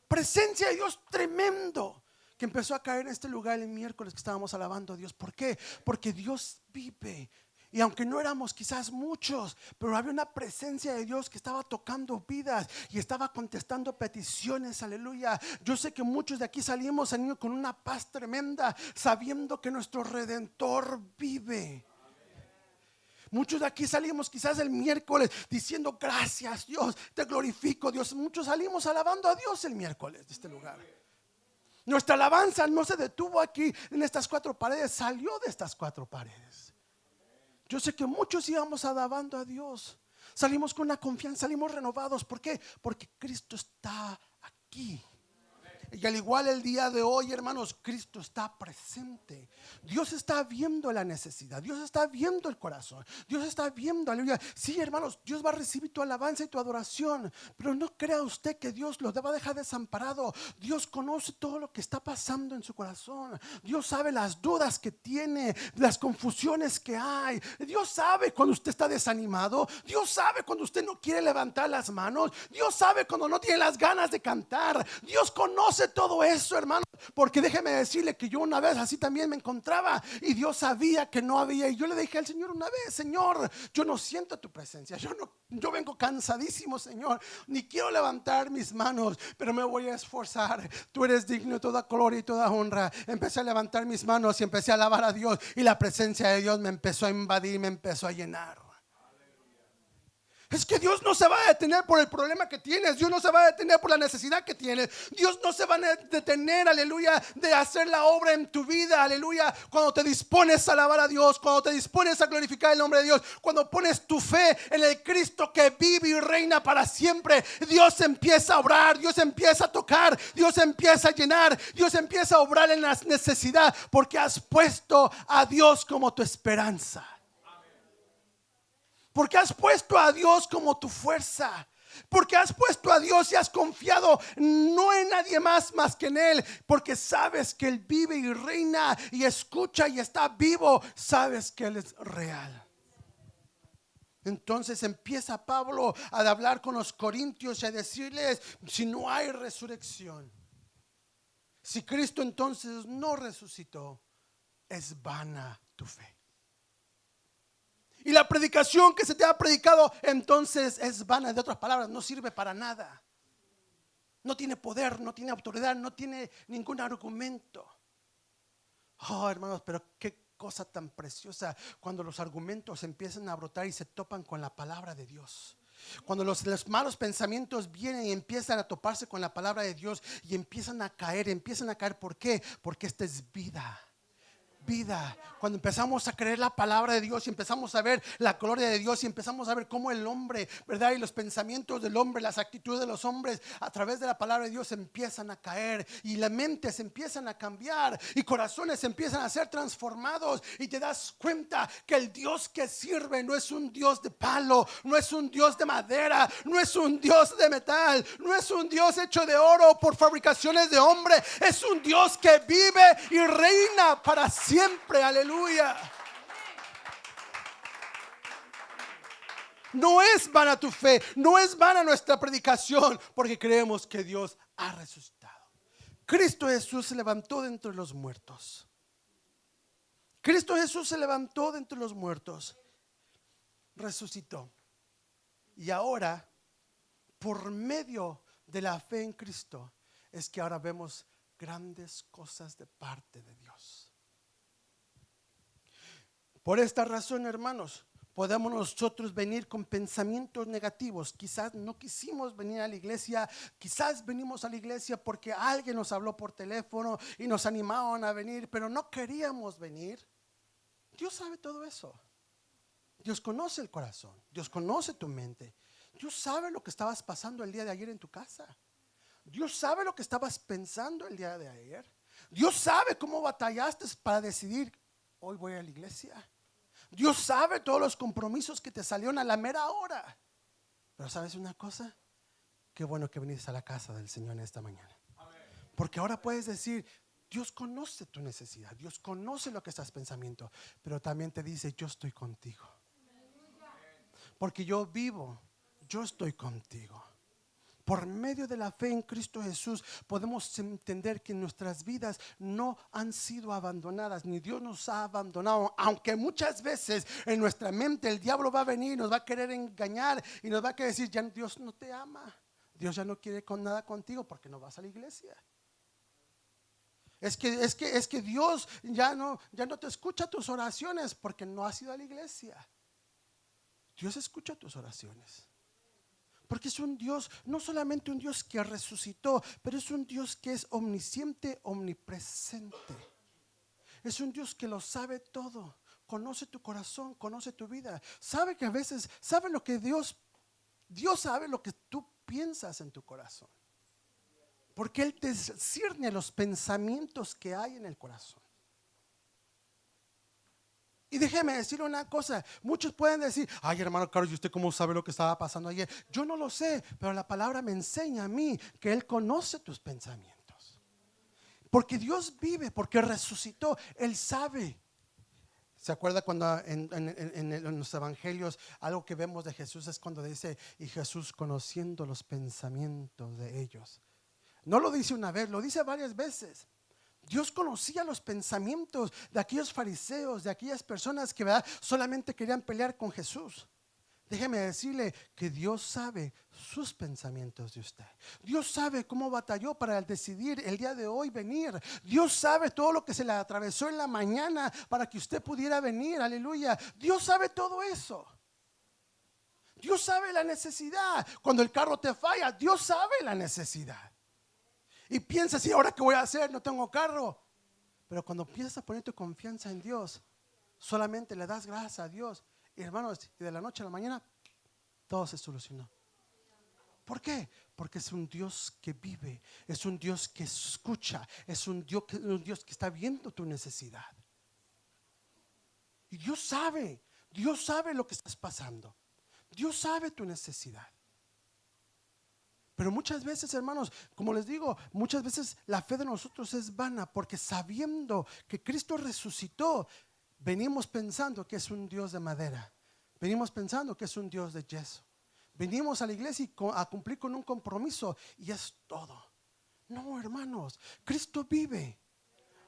Presencia de Dios tremendo que empezó a caer en este lugar el miércoles que estábamos alabando a Dios. ¿Por qué? Porque Dios vive. Y aunque no éramos quizás muchos, pero había una presencia de Dios que estaba tocando vidas y estaba contestando peticiones, aleluya. Yo sé que muchos de aquí salimos con una paz tremenda, sabiendo que nuestro Redentor vive. Muchos de aquí salimos quizás el miércoles diciendo, gracias Dios, te glorifico Dios. Muchos salimos alabando a Dios el miércoles de este lugar. Nuestra alabanza no se detuvo aquí en estas 4 paredes, salió de estas 4 paredes. Yo sé que muchos íbamos alabando a Dios. Salimos con una confianza, salimos renovados. ¿Por qué? Porque Cristo está aquí. Y al igual el día de hoy, hermanos, Cristo está presente. Dios está viendo la necesidad, Dios está viendo el corazón, Dios está viendo, aleluya. Sí, hermanos, Dios va a recibir tu alabanza y tu adoración, pero no crea usted que Dios lo va a dejar desamparado. Dios conoce todo lo que está pasando en su corazón. Dios sabe las dudas que tiene, las confusiones que hay. Dios sabe cuando usted está desanimado. Dios sabe cuando usted no quiere levantar las manos. Dios sabe cuando no tiene las ganas de cantar. Dios conoce todo eso, hermano, porque déjeme decirle que yo una vez así también me encontraba y Dios sabía que no había, y yo le dije al Señor una vez, Señor, yo no siento tu presencia, yo vengo cansadísimo, Señor, ni quiero levantar mis manos, pero me voy a esforzar. Tú eres digno de toda gloria y toda honra. Empecé a levantar mis manos y empecé a alabar a Dios, y la presencia de Dios me empezó a invadir, me empezó a llenar. Es que Dios no se va a detener por el problema que tienes. Dios no se va a detener por la necesidad que tienes. Dios no se va a detener, aleluya, de hacer la obra en tu vida, aleluya. Cuando te dispones a alabar a Dios, cuando te dispones a glorificar el nombre de Dios, cuando pones tu fe en el Cristo que vive y reina para siempre, Dios empieza a obrar, Dios empieza a tocar, Dios empieza a llenar, Dios empieza a obrar en la necesidad, porque has puesto a Dios como tu esperanza. Porque has puesto a Dios como tu fuerza. Porque has puesto a Dios y has confiado no en nadie más que en Él. Porque sabes que Él vive y reina y escucha y está vivo. Sabes que Él es real. Entonces empieza Pablo a hablar con los corintios y a decirles, si no hay resurrección, si Cristo entonces no resucitó, es vana tu fe. Y la predicación que se te ha predicado entonces es vana. De otras palabras, no sirve para nada. no tiene poder, no tiene autoridad, no tiene ningún argumento. Oh, hermanos, pero qué cosa tan preciosa cuando los argumentos empiezan a brotar y se topan con la palabra de Dios. Cuando los malos pensamientos vienen y empiezan a toparse con la palabra de Dios y empiezan a caer. ¿Por qué? Porque esta es vida. Vida. Cuando empezamos a creer la palabra de Dios y empezamos a ver la gloria de Dios y empezamos a ver cómo el hombre, ¿verdad? Y los pensamientos del hombre, las actitudes de los hombres a través de la palabra de Dios empiezan a caer y las mentes empiezan a cambiar y corazones empiezan a ser transformados y te das cuenta que el Dios que sirve no es un Dios de palo, no es un Dios de madera, no es un Dios de metal, no es un Dios hecho de oro por fabricaciones de hombre, es un Dios que vive y reina para siempre. Aleluya. No es vana tu fe, no es vana nuestra predicación, porque creemos que Dios ha resucitado. Cristo Jesús se levantó de entre los muertos. Cristo Jesús se levantó de entre los muertos, resucitó. Y ahora, por medio de la fe en Cristo, es que ahora vemos grandes cosas de parte de Dios. Por esta razón, hermanos, podemos nosotros venir con pensamientos negativos. Quizás no quisimos venir a la iglesia, quizás venimos a la iglesia porque alguien nos habló por teléfono y nos animaron a venir, pero no queríamos venir. Dios sabe todo eso. Dios conoce el corazón, Dios conoce tu mente. Dios sabe lo que estabas pasando el día de ayer en tu casa. Dios sabe lo que estabas pensando el día de ayer. Dios sabe cómo batallaste para decidir, hoy voy a la iglesia. Dios sabe todos los compromisos que te salieron a la mera hora. Pero ¿sabes una cosa? Qué bueno que viniste a la casa del Señor en esta mañana. Porque ahora puedes decir, Dios conoce tu necesidad, Dios conoce lo que estás pensando, pero también te dice, yo estoy contigo. Porque yo vivo, yo estoy contigo. Por medio de la fe en Cristo Jesús podemos entender que nuestras vidas no han sido abandonadas, ni Dios nos ha abandonado. Aunque muchas veces en nuestra mente el diablo va a venir, nos va a querer engañar y nos va a querer decir, ya Dios no te ama, Dios ya no quiere con nada contigo porque no vas a la iglesia. Es que Dios ya no te escucha tus oraciones porque no has ido a la iglesia. Dios escucha tus oraciones. Porque es un Dios, no solamente un Dios que resucitó, pero es un Dios que es omnisciente, omnipresente. Es un Dios que lo sabe todo, conoce tu corazón, conoce tu vida. Sabe que a veces, sabe lo que Dios sabe lo que tú piensas en tu corazón. Porque Él te discierne los pensamientos que hay en el corazón. Y déjeme decir una cosa, muchos pueden decir, ay hermano Carlos, ¿y usted cómo sabe lo que estaba pasando ayer? Yo no lo sé, pero la palabra me enseña a mí que Él conoce tus pensamientos. Porque Dios vive, porque resucitó, Él sabe. ¿Se acuerda cuando en los evangelios algo que vemos de Jesús es cuando dice, y Jesús conociendo los pensamientos de ellos? No lo dice una vez, lo dice varias veces. Dios conocía los pensamientos de aquellos fariseos, de aquellas personas que solamente querían pelear con Jesús. Déjeme decirle que Dios sabe sus pensamientos de usted. Dios sabe cómo batalló para decidir el día de hoy venir. Dios sabe todo lo que se le atravesó en la mañana para que usted pudiera venir. Aleluya. Dios sabe todo eso. Dios sabe la necesidad. Cuando el carro te falla, Dios sabe la necesidad. Y piensas, ¿y ahora qué voy a hacer? No tengo carro. Pero cuando empiezas a poner tu confianza en Dios, solamente le das gracias a Dios. Y hermanos, de la noche a la mañana, todo se solucionó. ¿Por qué? Porque es un Dios que vive, es un Dios que escucha, es un Dios que está viendo tu necesidad. Y Dios sabe lo que estás pasando. Dios sabe tu necesidad. Pero muchas veces, hermanos, como les digo, muchas veces la fe de nosotros es vana, porque sabiendo que Cristo resucitó, venimos pensando que es un Dios de madera, venimos pensando que es un Dios de yeso. Venimos a la iglesia a cumplir con un compromiso y es todo. No, hermanos, Cristo vive.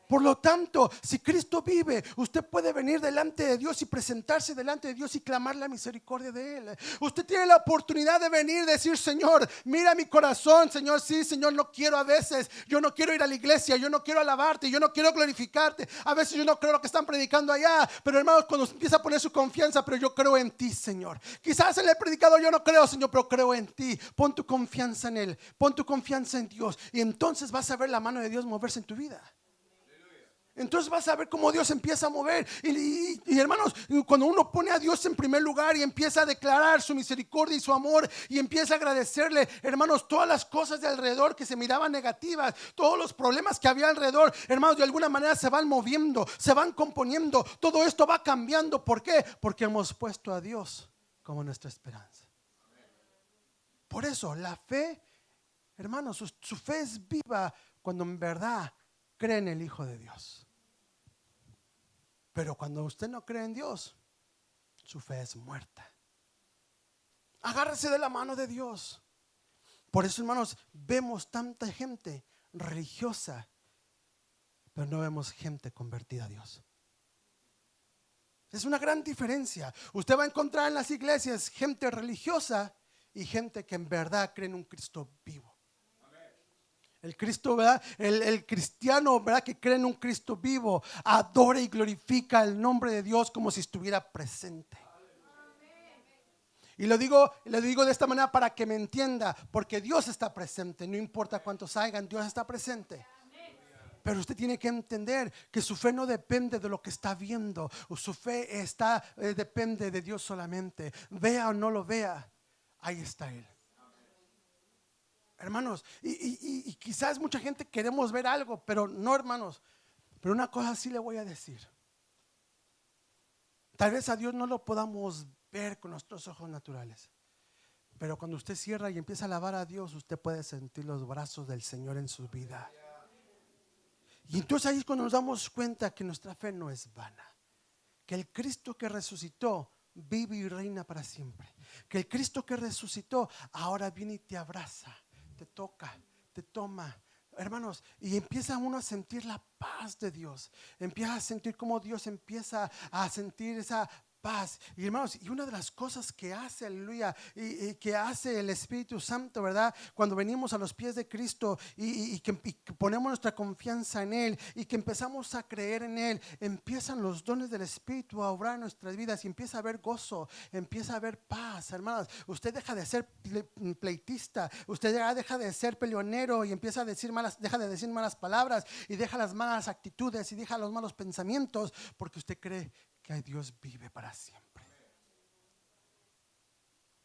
Por lo tanto, si Cristo vive, usted puede venir delante de Dios y presentarse delante de Dios y clamar la misericordia de Él. Usted tiene la oportunidad de venir y decir: Señor, mira mi corazón, Señor, sí, Señor, no quiero a veces, yo no quiero ir a la iglesia, yo no quiero alabarte, yo no quiero glorificarte, a veces yo no creo lo que están predicando allá, pero hermanos, cuando empieza a poner su confianza, pero yo creo en ti, Señor. Quizás en el predicador yo no creo, Señor, pero creo en ti. Pon tu confianza en Él, pon tu confianza en Dios, y entonces vas a ver la mano de Dios moverse en tu vida. Entonces vas a ver cómo Dios empieza a mover. Y hermanos, cuando uno pone a Dios en primer lugar y empieza a declarar su misericordia y su amor y empieza a agradecerle, hermanos, todas las cosas de alrededor que se miraban negativas, todos los problemas que había alrededor, hermanos, de alguna manera se van moviendo, se van componiendo. Todo esto va cambiando. ¿Por qué? Porque hemos puesto a Dios como nuestra esperanza. Por eso la fe, hermanos, su fe es viva cuando en verdad cree en el Hijo de Dios. Pero cuando usted no cree en Dios, su fe es muerta. Agárrese de la mano de Dios. Por eso, hermanos, vemos tanta gente religiosa, pero no vemos gente convertida a Dios. Es una gran diferencia. Usted va a encontrar en las iglesias gente religiosa y gente que en verdad cree en un Cristo vivo. El Cristo, ¿verdad? El cristiano, ¿verdad? Que cree en un Cristo vivo, adora y glorifica el nombre de Dios como si estuviera presente. Y lo digo de esta manera para que me entienda, porque Dios está presente, no importa cuántos hayan, Dios está presente. Pero usted tiene que entender que su fe no depende de lo que está viendo, su fe depende de Dios solamente. Vea o no lo vea, ahí está Él. Hermanos, y quizás mucha gente queremos ver algo, pero no, hermanos. Pero una cosa sí le voy a decir. Tal vez a Dios no lo podamos ver con nuestros ojos naturales, pero cuando usted cierra y empieza a alabar a Dios, usted puede sentir los brazos del Señor en su vida. Y entonces ahí es cuando nos damos cuenta que nuestra fe no es vana, que el Cristo que resucitó vive y reina para siempre, que el Cristo que resucitó ahora viene y te abraza, te toca, te toma, hermanos, y empieza uno a sentir la paz de Dios. Empieza a sentir cómo Dios empieza a sentir esa paz. Y hermanos, y una de las cosas que hace, aleluya, y que hace el Espíritu Santo, ¿verdad? Cuando venimos a los pies de Cristo y que ponemos nuestra confianza en Él y que empezamos a creer en Él, empiezan los dones del Espíritu a obrar en nuestras vidas y empieza a haber gozo, empieza a haber paz, hermanos. Usted deja de ser pleitista, usted ya deja de ser peleonero y empieza a decir deja de decir malas palabras y deja las malas actitudes y deja los malos pensamientos, porque usted cree que Dios vive para siempre.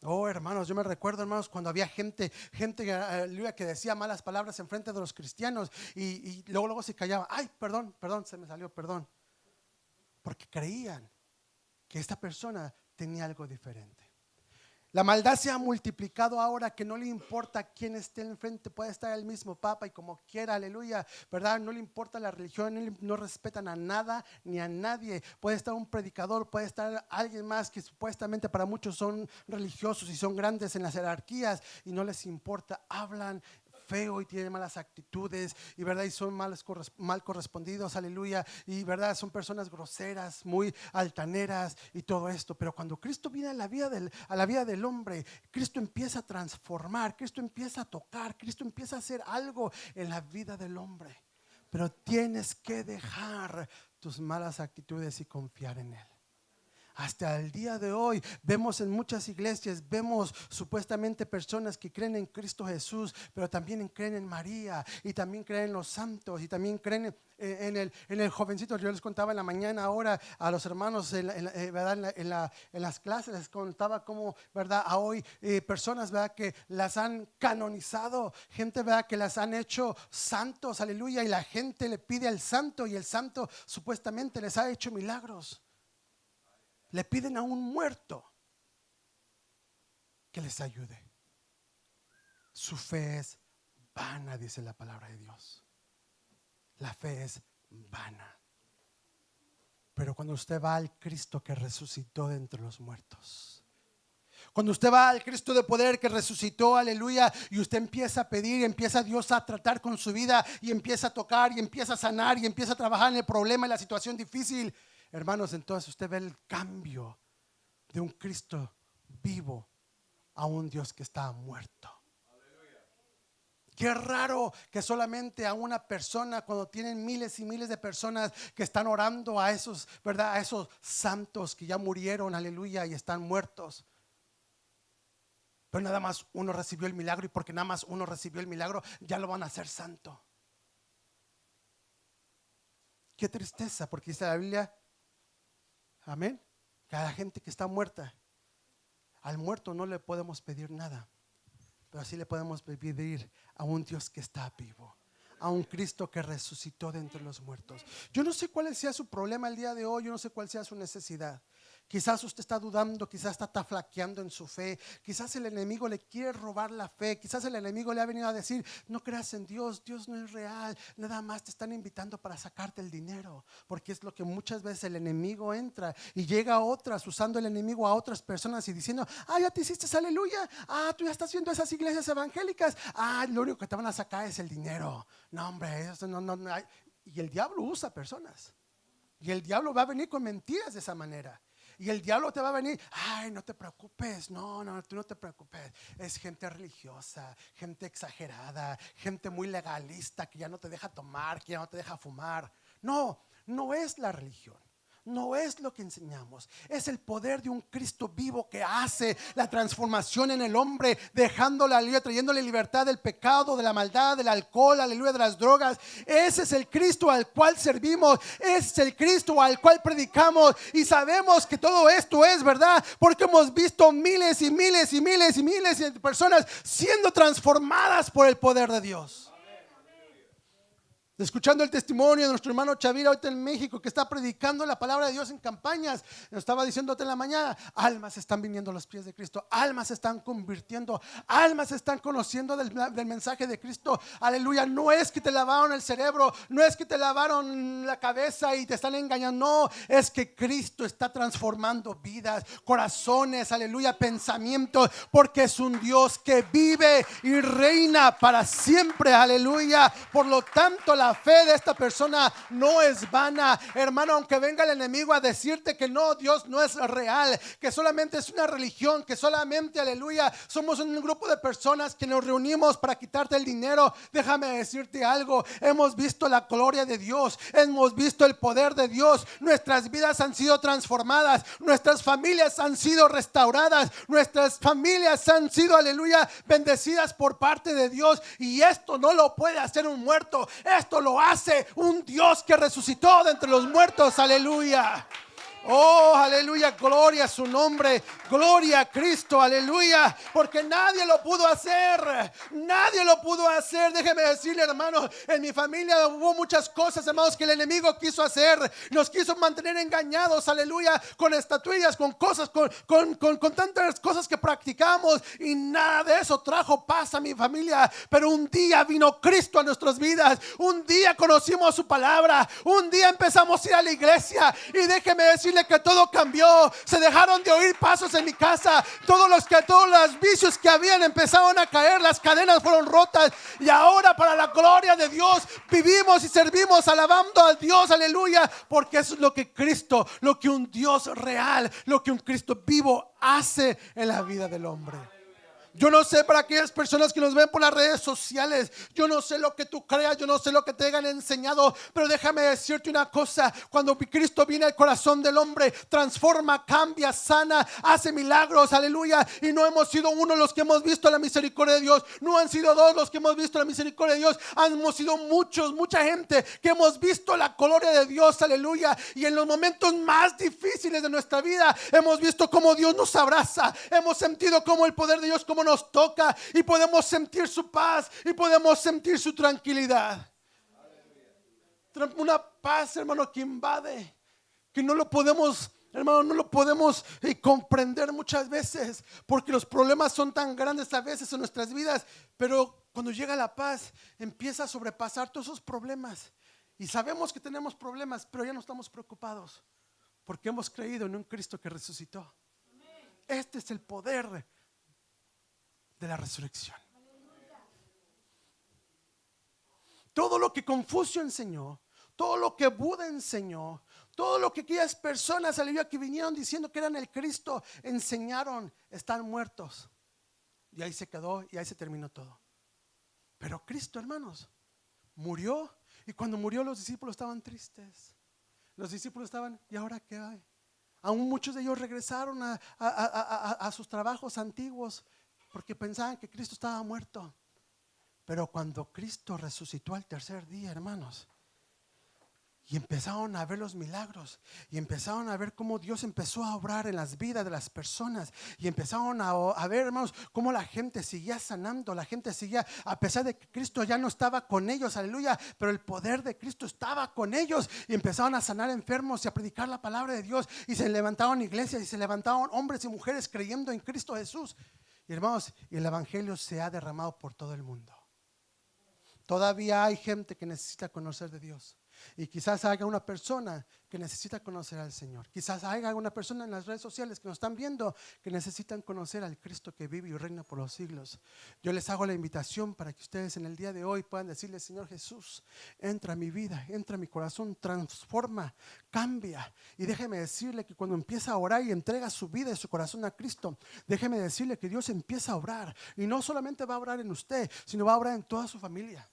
Oh, hermanos, yo me recuerdo, hermanos, cuando había gente que decía malas palabras en frente de los cristianos y luego se callaba. Ay, perdón, se me salió, perdón. Porque creían que esta persona tenía algo diferente. La maldad se ha multiplicado ahora, que no le importa quién esté enfrente, puede estar el mismo papa y como quiera, aleluya, ¿verdad? No le importa la religión, no respetan a nada ni a nadie. Puede estar un predicador, puede estar alguien más que supuestamente para muchos son religiosos y son grandes en las jerarquías y no les importa, hablan feo y tienen malas actitudes y verdad y son mal correspondidos, aleluya, y verdad son personas groseras, muy altaneras y todo esto. Pero cuando Cristo viene a la vida del hombre, Cristo empieza a transformar, Cristo empieza a tocar, Cristo empieza a hacer algo en la vida del hombre. Pero tienes que dejar tus malas actitudes y confiar en Él. Hasta el día de hoy vemos en muchas iglesias, vemos supuestamente personas que creen en Cristo Jesús, pero también creen en María y también creen en los santos y también creen en el jovencito. Yo les contaba en la mañana ahora a los hermanos ¿verdad? En las clases les contaba cómo, ¿verdad? A hoy personas, ¿verdad? Que las han canonizado, gente, ¿verdad? Que las han hecho santos, aleluya, y la gente le pide al santo y el santo supuestamente les ha hecho milagros. Le piden a un muerto que les ayude. Su fe es vana, dice la palabra de Dios. La fe es vana. Pero cuando usted va al Cristo que resucitó de entre los muertos, Cuando usted va al Cristo de poder que resucitó, aleluya, y usted empieza a pedir, y empieza a Dios a tratar con su vida, y empieza a tocar, y empieza a sanar, y empieza a trabajar en el problema, en la situación difícil, hermanos, entonces usted ve el cambio de un Cristo vivo a un Dios que está muerto. Qué raro que solamente a una persona, cuando tienen miles y miles de personas que están orando a esos, ¿verdad? A esos santos que ya murieron, aleluya, y están muertos. Pero nada más uno recibió el milagro, y porque nada más uno recibió el milagro, ya lo van a hacer santo. Qué tristeza, porque dice la Biblia, amén, que a la gente que está muerta, al muerto no le podemos pedir nada, pero sí le podemos pedir a un Dios que está vivo, a un Cristo que resucitó de entre los muertos. Yo no sé cuál sea su problema el día de hoy, yo no sé cuál sea su necesidad. Quizás usted está dudando, quizás está flaqueando en su fe, quizás el enemigo le quiere robar la fe, quizás el enemigo le ha venido a decir, no creas en Dios, Dios no es real, nada más te están invitando para sacarte el dinero, porque es lo que muchas veces el enemigo entra y llega a otras, usando el enemigo a otras personas y diciendo, ya te hiciste aleluya, tú ya estás viendo esas iglesias evangélicas, lo único que te van a sacar es el dinero. No, hombre, eso no. Y el diablo usa personas, y el diablo va a venir con mentiras de esa manera. Y el diablo te va a venir, no te preocupes, no, tú no te preocupes. Es gente religiosa, gente exagerada, gente muy legalista que ya no te deja tomar, que ya no te deja fumar. No, no es la religión. No es lo que enseñamos, es el poder de un Cristo vivo que hace la transformación en el hombre, dejándole, aleluya, trayéndole libertad del pecado, de la maldad, del alcohol, aleluya, de las drogas. Ese es el Cristo al cual servimos, ese es el Cristo al cual predicamos, y sabemos que todo esto es verdad, porque hemos visto miles y miles y miles y miles de personas siendo transformadas por el poder de Dios. Escuchando el testimonio de nuestro hermano Chavira ahorita en México, que está predicando la palabra de Dios en campañas, nos estaba diciéndote en la mañana, almas están viniendo a los pies de Cristo, almas se están convirtiendo, almas se están conociendo del mensaje de Cristo, aleluya. No es que te lavaron el cerebro, no es que te lavaron la cabeza y te están engañando, no, es que Cristo está transformando vidas, corazones, aleluya, pensamientos, porque es un Dios que vive y reina para siempre, aleluya. Por lo tanto, la fe de esta persona no es vana, hermano, aunque venga el enemigo a decirte que no, Dios no es real, que solamente es una religión, que solamente, aleluya, somos un grupo de personas que nos reunimos para quitarte el dinero. Déjame decirte algo, hemos visto la gloria de Dios, hemos visto el poder de Dios, nuestras vidas han sido transformadas, nuestras familias han sido restauradas, nuestras familias han sido, aleluya, bendecidas por parte de Dios, y esto no lo puede hacer un muerto, esto lo hace un Dios que resucitó de entre los muertos, aleluya. Oh, aleluya, gloria a su nombre, gloria a Cristo, aleluya, porque nadie lo pudo hacer, nadie lo pudo hacer. Déjeme decirle, hermano, en mi familia hubo muchas cosas, hermanos, que el enemigo quiso hacer, nos quiso mantener engañados, aleluya, con estatuillas, con cosas, con tantas cosas que practicamos, y nada de eso trajo paz a mi familia. Pero un día vino Cristo a nuestras vidas, un día conocimos su palabra, un día empezamos a ir a la iglesia, y déjeme decirle que todo cambió. Se dejaron de oír pasos en mi casa, todos los vicios que habían empezaron a caer, las cadenas fueron rotas, y ahora, para la gloria de Dios, vivimos y servimos alabando a Dios, aleluya, porque eso es lo que Cristo, lo que un Dios real, lo que un Cristo vivo hace en la vida del hombre. Yo no sé, para aquellas personas que nos ven por las redes sociales, yo no sé lo que tú creas, yo no sé lo que te hayan enseñado, pero déjame decirte una cosa: cuando Cristo viene al corazón del hombre, transforma, cambia, sana, hace milagros, aleluya. Y no hemos sido uno los que hemos visto la misericordia de Dios, no han sido dos los que hemos visto la misericordia de Dios, hemos sido mucha gente que hemos visto la gloria de Dios, aleluya. Y en los momentos más difíciles de nuestra vida hemos visto cómo Dios nos abraza, hemos sentido cómo el poder de Dios, cómo nos toca, y podemos sentir su paz y podemos sentir su tranquilidad. Una paz, hermano, que invade, que no lo podemos, hermano, no lo podemos comprender muchas veces, porque los problemas son tan grandes a veces en nuestras vidas. Pero cuando llega la paz, empieza a sobrepasar todos esos problemas, y sabemos que tenemos problemas, pero ya no estamos preocupados, porque hemos creído en un Cristo que resucitó. Este es el poder de la resurrección. Todo lo que Confucio enseñó, todo lo que Buda enseñó, todo lo que aquellas personas, aleluya, que vinieron diciendo que eran el Cristo, enseñaron, están muertos. Y ahí se quedó y ahí se terminó todo. Pero Cristo, hermanos, murió. Y cuando murió, los discípulos estaban tristes. Los discípulos estaban, ¿y ahora qué hay? Aún muchos de ellos regresaron a sus trabajos antiguos porque pensaban que Cristo estaba muerto. Pero cuando Cristo resucitó al tercer día, hermanos, y empezaron a ver los milagros, y empezaron a ver cómo Dios empezó a obrar en las vidas de las personas, y empezaron a ver, hermanos, cómo la gente seguía sanando, la gente seguía, a pesar de que Cristo ya no estaba con ellos, aleluya, pero el poder de Cristo estaba con ellos, y empezaron a sanar enfermos y a predicar la palabra de Dios, y se levantaron iglesias, y se levantaron hombres y mujeres creyendo en Cristo Jesús. Y hermanos, y el evangelio se ha derramado por todo el mundo. Todavía hay gente que necesita conocer de Dios. Y quizás haya una persona que necesita conocer al Señor. Quizás haya una persona en las redes sociales que nos están viendo que necesitan conocer al Cristo que vive y reina por los siglos. Yo les hago la invitación para que ustedes en el día de hoy puedan decirle: Señor Jesús, entra a mi vida, entra a mi corazón, transforma, cambia. Y déjeme decirle que cuando empieza a orar y entrega su vida y su corazón a Cristo, déjeme decirle que Dios empieza a obrar. Y no solamente va a obrar en usted, sino va a obrar en toda su familia.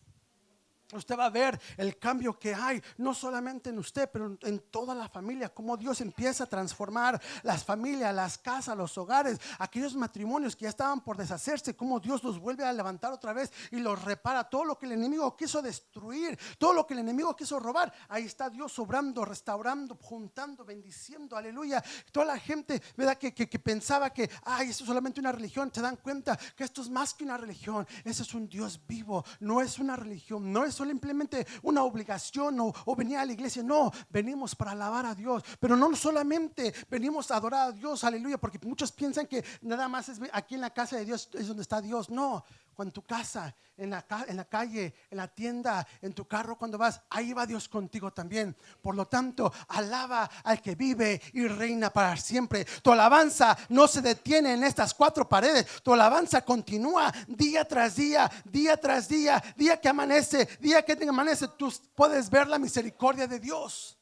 Usted va a ver el cambio que hay, no solamente en usted, pero en toda la familia. Cómo Dios empieza a transformar las familias, las casas, los hogares, aquellos matrimonios que ya estaban por deshacerse. Cómo Dios los vuelve a levantar otra vez y los repara. Todo lo que el enemigo quiso destruir, todo lo que el enemigo quiso robar, ahí está Dios obrando, restaurando, juntando, bendiciendo, aleluya. Toda la gente, ¿verdad? Que pensaba que esto es solamente una religión, se dan cuenta que esto es más que una religión. Ese es un Dios vivo, no es una religión, no es simplemente una obligación o venir a la iglesia. No, venimos para alabar a Dios, pero no solamente venimos a adorar a Dios, aleluya, porque muchos piensan que nada más es aquí en la casa de Dios es donde está Dios. No, cuando en tu casa, en la calle, en la tienda, en tu carro, cuando vas, ahí va Dios contigo también. Por lo tanto, alaba al que vive y reina para siempre. Tu alabanza no se detiene en estas cuatro paredes. Tu alabanza continúa día tras día, día tras día, día que amanece, día que amanece. Tú puedes ver la misericordia de Dios,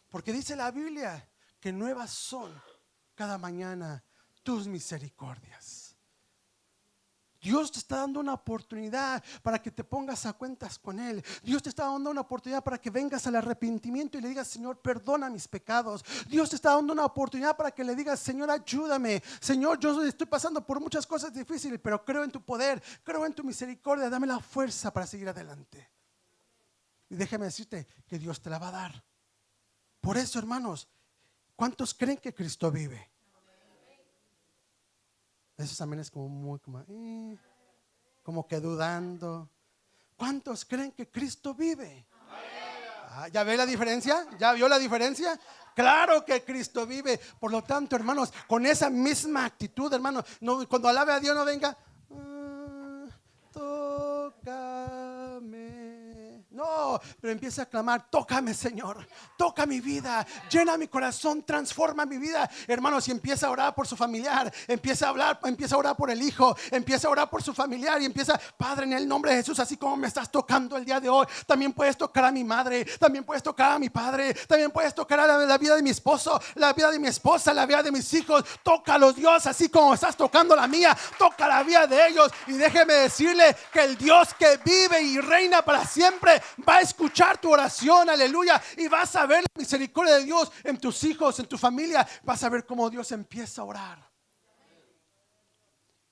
porque dice la Biblia que nuevas son cada mañana tus misericordias. Dios te está dando una oportunidad para que te pongas a cuentas con Él. Dios te está dando una oportunidad para que vengas al arrepentimiento y le digas: Señor, perdona mis pecados. Dios te está dando una oportunidad para que le digas: Señor, ayúdame. Señor, yo estoy pasando por muchas cosas difíciles, pero creo en tu poder, creo en tu misericordia. Dame la fuerza para seguir adelante. Y déjame decirte que Dios te la va a dar. Por eso, hermanos, ¿cuántos creen que Cristo vive? Eso también es como muy como que dudando. ¿Cuántos creen que Cristo vive? ¿Ya ve la diferencia? ¿Ya vio la diferencia? Claro que Cristo vive. Por lo tanto, hermanos, con esa misma actitud, hermanos, no, cuando alabe a Dios no venga: tócame. No, pero empieza a clamar: tócame, Señor, toca mi vida, llena mi corazón, transforma mi vida. Hermanos, y empieza a orar por su familiar, empieza a orar por el hijo, empieza a orar por su familiar y empieza: Padre, en el nombre de Jesús, así como me estás tocando el día de hoy, también puedes tocar a mi madre, también puedes tocar a mi padre, también puedes tocar a la vida de mi esposo, la vida de mi esposa, la vida de mis hijos. Tócalos, Dios, así como estás tocando la mía, toca la vida de ellos. Y déjeme decirle que el Dios que vive y reina para siempre va a escuchar tu oración, aleluya, y vas a ver la misericordia de Dios en tus hijos, en tu familia. Vas a ver cómo Dios empieza a orar.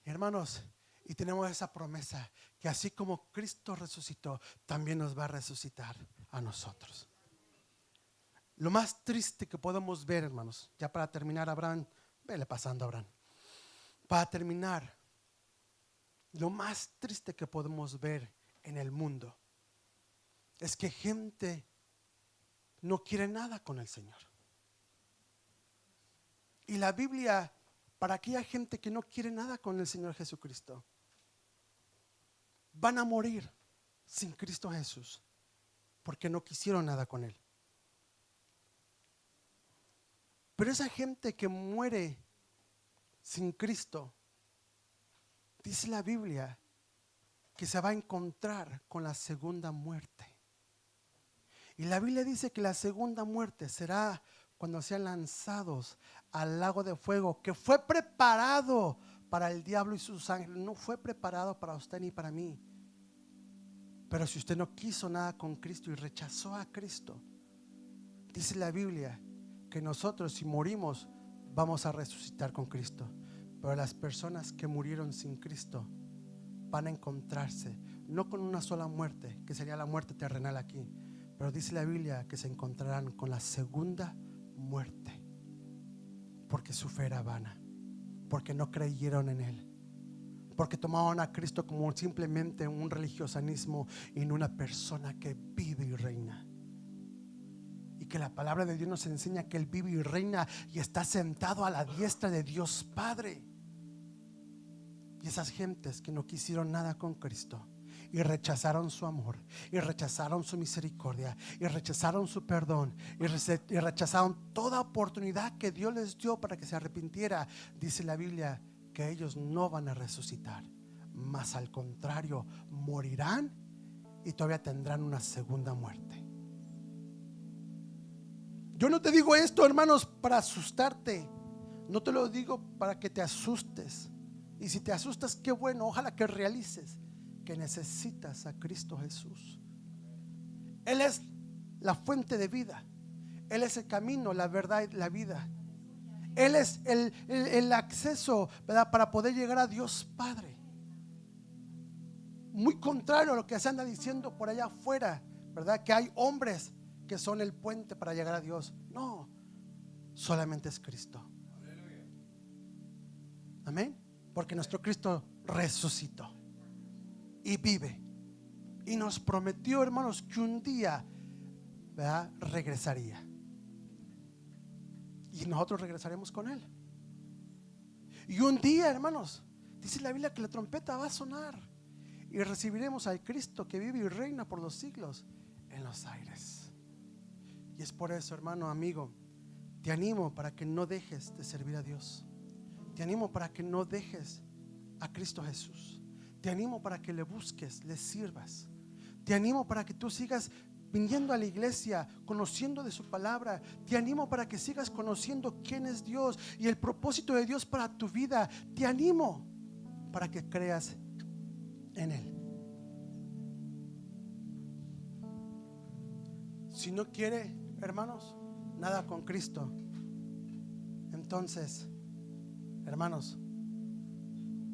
Hermanos, y tenemos esa promesa que así como Cristo resucitó, también nos va a resucitar a nosotros. Lo más triste que podemos ver, hermanos, ya para terminar, Abraham, vele pasando, Abraham. Para terminar, lo más triste que podemos ver en el mundo es que gente no quiere nada con el Señor. Y la Biblia, para aquella gente que no quiere nada con el Señor Jesucristo, van a morir sin Cristo Jesús porque no quisieron nada con Él. Pero esa gente que muere sin Cristo, dice la Biblia que se va a encontrar con la segunda muerte. Y la Biblia dice que la segunda muerte será cuando sean lanzados al lago de fuego, que fue preparado para el diablo y sus ángeles. No fue preparado para usted ni para mí. Pero si usted no quiso nada con Cristo y rechazó a Cristo, dice la Biblia que nosotros, si morimos, vamos a resucitar con Cristo. Pero las personas que murieron sin Cristo van a encontrarse no con una sola muerte, que sería la muerte terrenal aquí, pero dice la Biblia que se encontrarán con la segunda muerte, porque su fe era vana, porque no creyeron en Él, porque tomaban a Cristo como simplemente un religiosanismo y no una persona que vive y reina. Y que la palabra de Dios nos enseña que Él vive y reina y está sentado a la diestra de Dios Padre. Y esas gentes que no quisieron nada con Cristo y rechazaron su amor, y rechazaron su misericordia, y rechazaron su perdón, y rechazaron toda oportunidad que Dios les dio para que se arrepintiera, dice la Biblia que ellos no van a resucitar, mas al contrario, morirán y todavía tendrán una segunda muerte. Yo no te digo esto, hermanos, para asustarte. No te lo digo para que te asustes. Y si te asustas, qué bueno, ojalá que realices que necesitas a Cristo Jesús. Él es la fuente de vida. Él es el camino, la verdad y la vida. Él es el acceso, ¿verdad?, para poder llegar a Dios Padre. Muy contrario a lo que se anda diciendo por allá afuera, ¿verdad?, que hay hombres que son el puente para llegar a Dios. No, solamente es Cristo. Amén. Porque nuestro Cristo resucitó y vive, y nos prometió, hermanos, que un día, ¿verdad?, regresaría, y nosotros regresaremos con Él. Y un día, hermanos, dice la Biblia que la trompeta va a sonar y recibiremos al Cristo que vive y reina por los siglos en los aires. Y es por eso, hermano, amigo, te animo para que no dejes de servir a Dios. Te animo para que no dejes a Cristo Jesús. Te animo para que le busques, le sirvas. Te animo para que tú sigas viniendo a la iglesia, conociendo de su palabra. Te animo para que sigas conociendo quién es Dios y el propósito de Dios para tu vida. Te animo para que creas en Él. Si no quiere, hermanos, nada con Cristo, entonces, hermanos,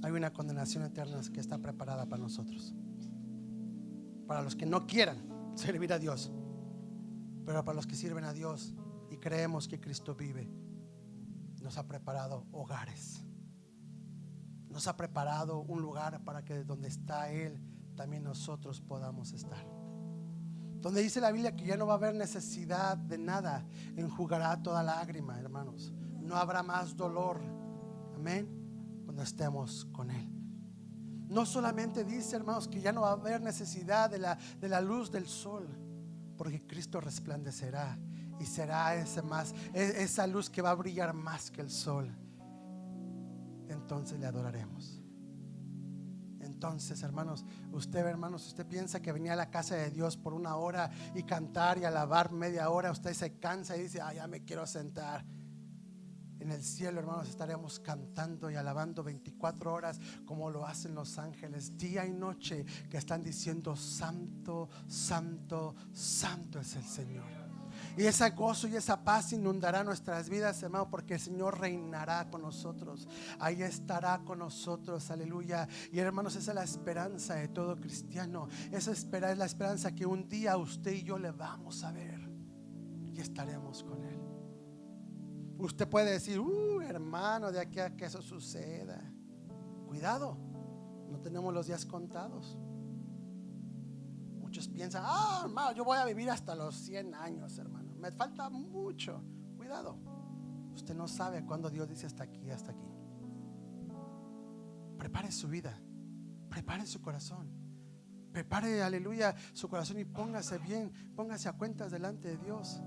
hay una condenación eterna que está preparada para nosotros, para los que no quieran servir a Dios. Pero para los que sirven a Dios y creemos que Cristo vive, nos ha preparado hogares, nos ha preparado un lugar para que donde está Él, también nosotros podamos estar. Donde dice la Biblia que ya no va a haber necesidad de nada, enjugará toda lágrima, hermanos. No habrá más dolor, amén, cuando estemos con Él. No solamente dice, hermanos, que ya no va a haber necesidad de la luz del sol, porque Cristo resplandecerá y será esa luz que va a brillar más que el sol. Entonces le adoraremos. Entonces, hermanos, usted piensa que venía a la casa de Dios por una hora y cantar y alabar media hora, usted se cansa y dice, ya me quiero sentar. En el cielo, hermanos, estaremos cantando y alabando 24 horas como lo hacen los ángeles, día y noche, que están diciendo santo, santo, santo es el Señor. Y ese gozo y esa paz inundará nuestras vidas, hermano, porque el Señor reinará con nosotros. Ahí estará con nosotros, aleluya. Y hermanos, esa es la esperanza de todo cristiano. Esa es la esperanza que un día usted y yo le vamos a ver y estaremos con Él. Usted puede decir, hermano, de aquí a que eso suceda, cuidado, no tenemos los días contados. Muchos piensan, hermano, yo voy a vivir hasta los 100 años, hermano, me falta mucho. Cuidado, usted no sabe cuándo Dios dice hasta aquí, hasta aquí. Prepare su vida, prepare su corazón, prepare, aleluya, su corazón, y póngase bien, póngase a cuentas delante de Dios,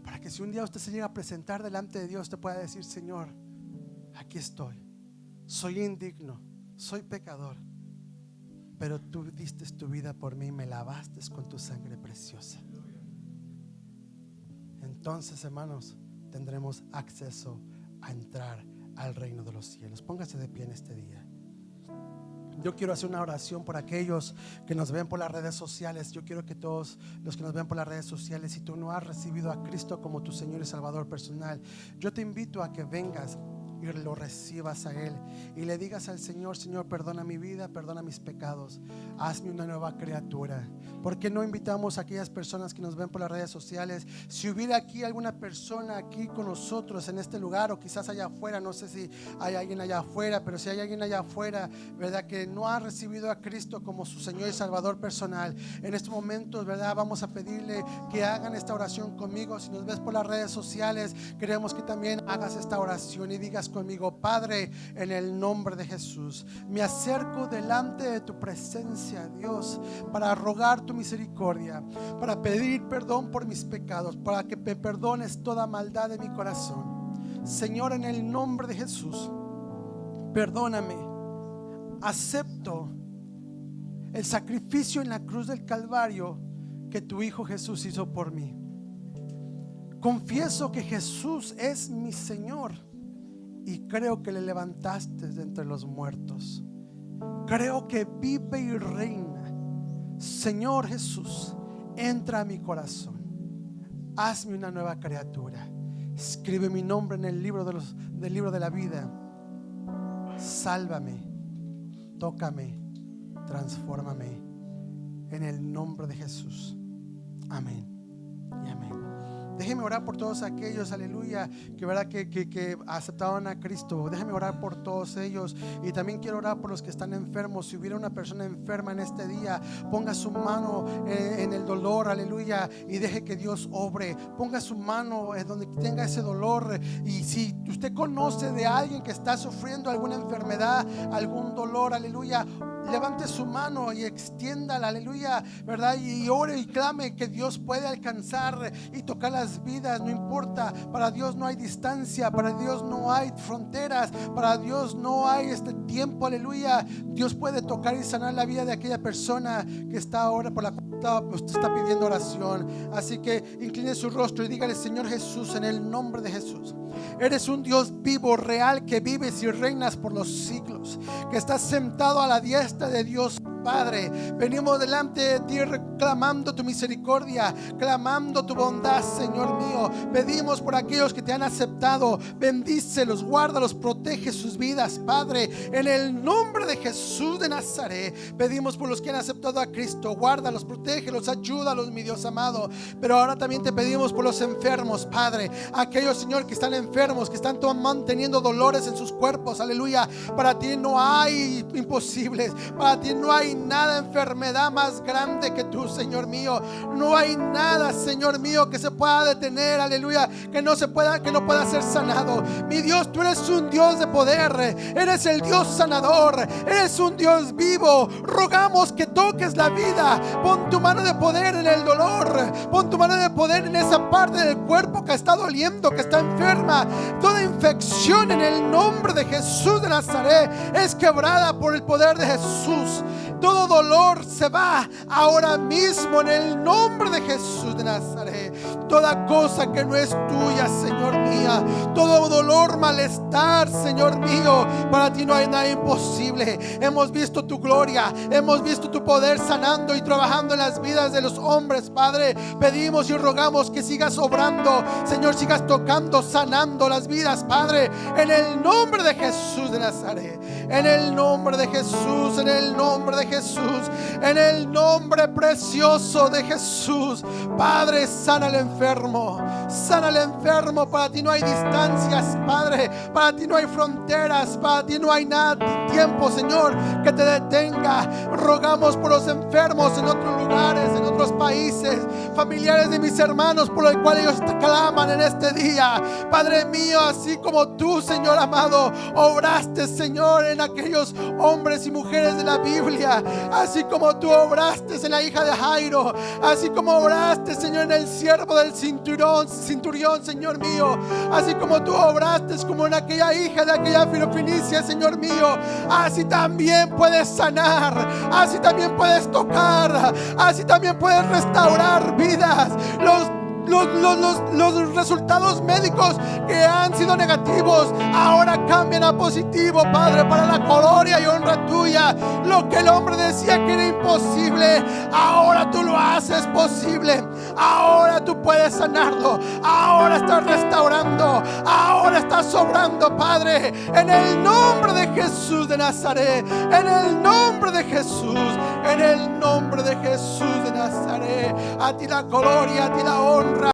para que si un día usted se llega a presentar delante de Dios, usted pueda decir, Señor, aquí estoy. Soy indigno, soy pecador, pero tú diste tu vida por mí y me lavaste con tu sangre preciosa. Entonces, hermanos, tendremos acceso a entrar al reino de los cielos. Póngase de pie en este día. Yo quiero hacer una oración por aquellos que nos ven por las redes sociales. Yo quiero que todos los que nos ven por las redes sociales, si tú no has recibido a Cristo como tu Señor y Salvador personal, yo te invito a que vengas y lo recibas a Él y le digas al Señor: Señor, perdona mi vida, perdona mis pecados, hazme una nueva criatura. ¿Por qué no invitamos a aquellas personas que nos ven por las redes sociales? Si hubiera aquí alguna persona aquí con nosotros en este lugar, o quizás allá afuera, no sé si hay alguien allá afuera, pero si hay alguien allá afuera, verdad, que no ha recibido a Cristo como su Señor y Salvador personal, en estos momentos, verdad, vamos a pedirle que hagan esta oración conmigo. Si nos ves por las redes sociales, queremos que también hagas esta oración y digas conmigo: Padre, en el nombre de Jesús, me acerco delante de tu presencia, Dios, para rogar tu misericordia, para pedir perdón por mis pecados, para que me perdones toda maldad de mi corazón. Señor, en el nombre de Jesús, perdóname. Acepto el sacrificio en la cruz del Calvario que tu Hijo Jesús hizo por mí. Confieso que Jesús es mi Señor y creo que le levantaste de entre los muertos. Creo que vive y reina. Señor Jesús, entra a mi corazón. Hazme una nueva criatura. Escribe mi nombre en el libro del libro de la vida. Sálvame, tócame, transfórmame en el nombre de Jesús. Amén y amén. Déjeme orar por todos aquellos, aleluya, que verdad que aceptaron a Cristo. Déjeme orar por todos ellos. Y también quiero orar por los que están enfermos. Si hubiera una persona enferma en este día, ponga su mano en el dolor, aleluya, y deje que Dios obre. Ponga su mano donde tenga ese dolor. Y si usted conoce de alguien que está sufriendo alguna enfermedad, algún dolor, aleluya, levante su mano y extiéndala, aleluya, verdad, y ore y clame que Dios puede alcanzar y tocar las vidas. No importa, para Dios no hay distancia, para Dios no hay fronteras, para Dios no hay tiempo, aleluya. Dios puede tocar y sanar la vida de aquella persona que está ahora por la cual usted está pidiendo oración. Así que incline su rostro y dígale: Señor Jesús, en el nombre de Jesús, eres un Dios vivo, real, que vives y reinas por los siglos, que estás sentado a la diestra de Dios Padre. Venimos delante de ti reclamando tu misericordia, clamando tu bondad, Señor mío. Pedimos por aquellos que te han aceptado. Bendícelos, guárdalos, protege sus vidas, Padre, en el nombre de Jesús de Nazaret. Pedimos por los que han aceptado a Cristo. Guárdalos, protégelos, ayúdalos, mi Dios amado. Pero ahora también te pedimos por los enfermos, Padre, aquellos, Señor, que están enfermos, que están manteniendo dolores en sus cuerpos, aleluya. Para ti no hay imposibles, para ti no hay nada, enfermedad más grande que tú, Señor mío. No hay nada, Señor mío, que se pueda detener, aleluya, que no pueda ser sanado. Mi Dios, tú eres un Dios de poder, eres el Dios sanador, eres un Dios vivo. Rogamos que toques la vida. Pon tu mano de poder en el dolor, pon tu mano de poder en esa parte del cuerpo que está doliendo, que está enferma. Toda infección en el nombre de Jesús de Nazaret es quebrada por el poder de Jesús. Todo dolor se va ahora mismo en el nombre de Jesús de Nazaret. Toda cosa que no es tuya, Señor mía, todo dolor, malestar, Señor mío, para ti no hay nada imposible. Hemos visto tu gloria, hemos visto tu poder sanando y trabajando en las vidas de los hombres, Padre. Pedimos y rogamos que sigas obrando, Señor, sigas tocando, sanando las vidas, Padre, en el nombre de Jesús de Nazaret. En el nombre de Jesús, en el nombre de Jesús, en el nombre precioso de Jesús. Padre, sana al enfermo, sana al enfermo. Para ti no hay distancias, Padre, para ti no hay fronteras, para ti no hay nada, tiempo, Señor, que te detenga. Rogamos por los enfermos en otros lugares, en otros países, familiares de mis hermanos, por el cual ellos te claman en este día, Padre mío. Así como tú, Señor amado, obraste, Señor, en aquellos hombres y mujeres de la Biblia, así como tú obraste en la hija de Jairo, así como obraste, Señor, en el siervo del centurión, Señor mío, así como tú obraste como en aquella hija de aquella Filipicia, Señor mío, así también puedes sanar, así también puedes tocar, así también puedes restaurar vidas. Los resultados médicos que han sido negativos ahora cambian a positivo, Padre, para la gloria y honra tuya. Lo que el hombre decía que era imposible, ahora tú lo haces posible. Ahora tú puedes sanarlo, ahora estás restaurando, ahora estás sobrando, Padre, en el nombre de Jesús de Nazaret, en el nombre de Jesús, en el nombre de Jesús de Nazaret. A ti la gloria, a ti la honra.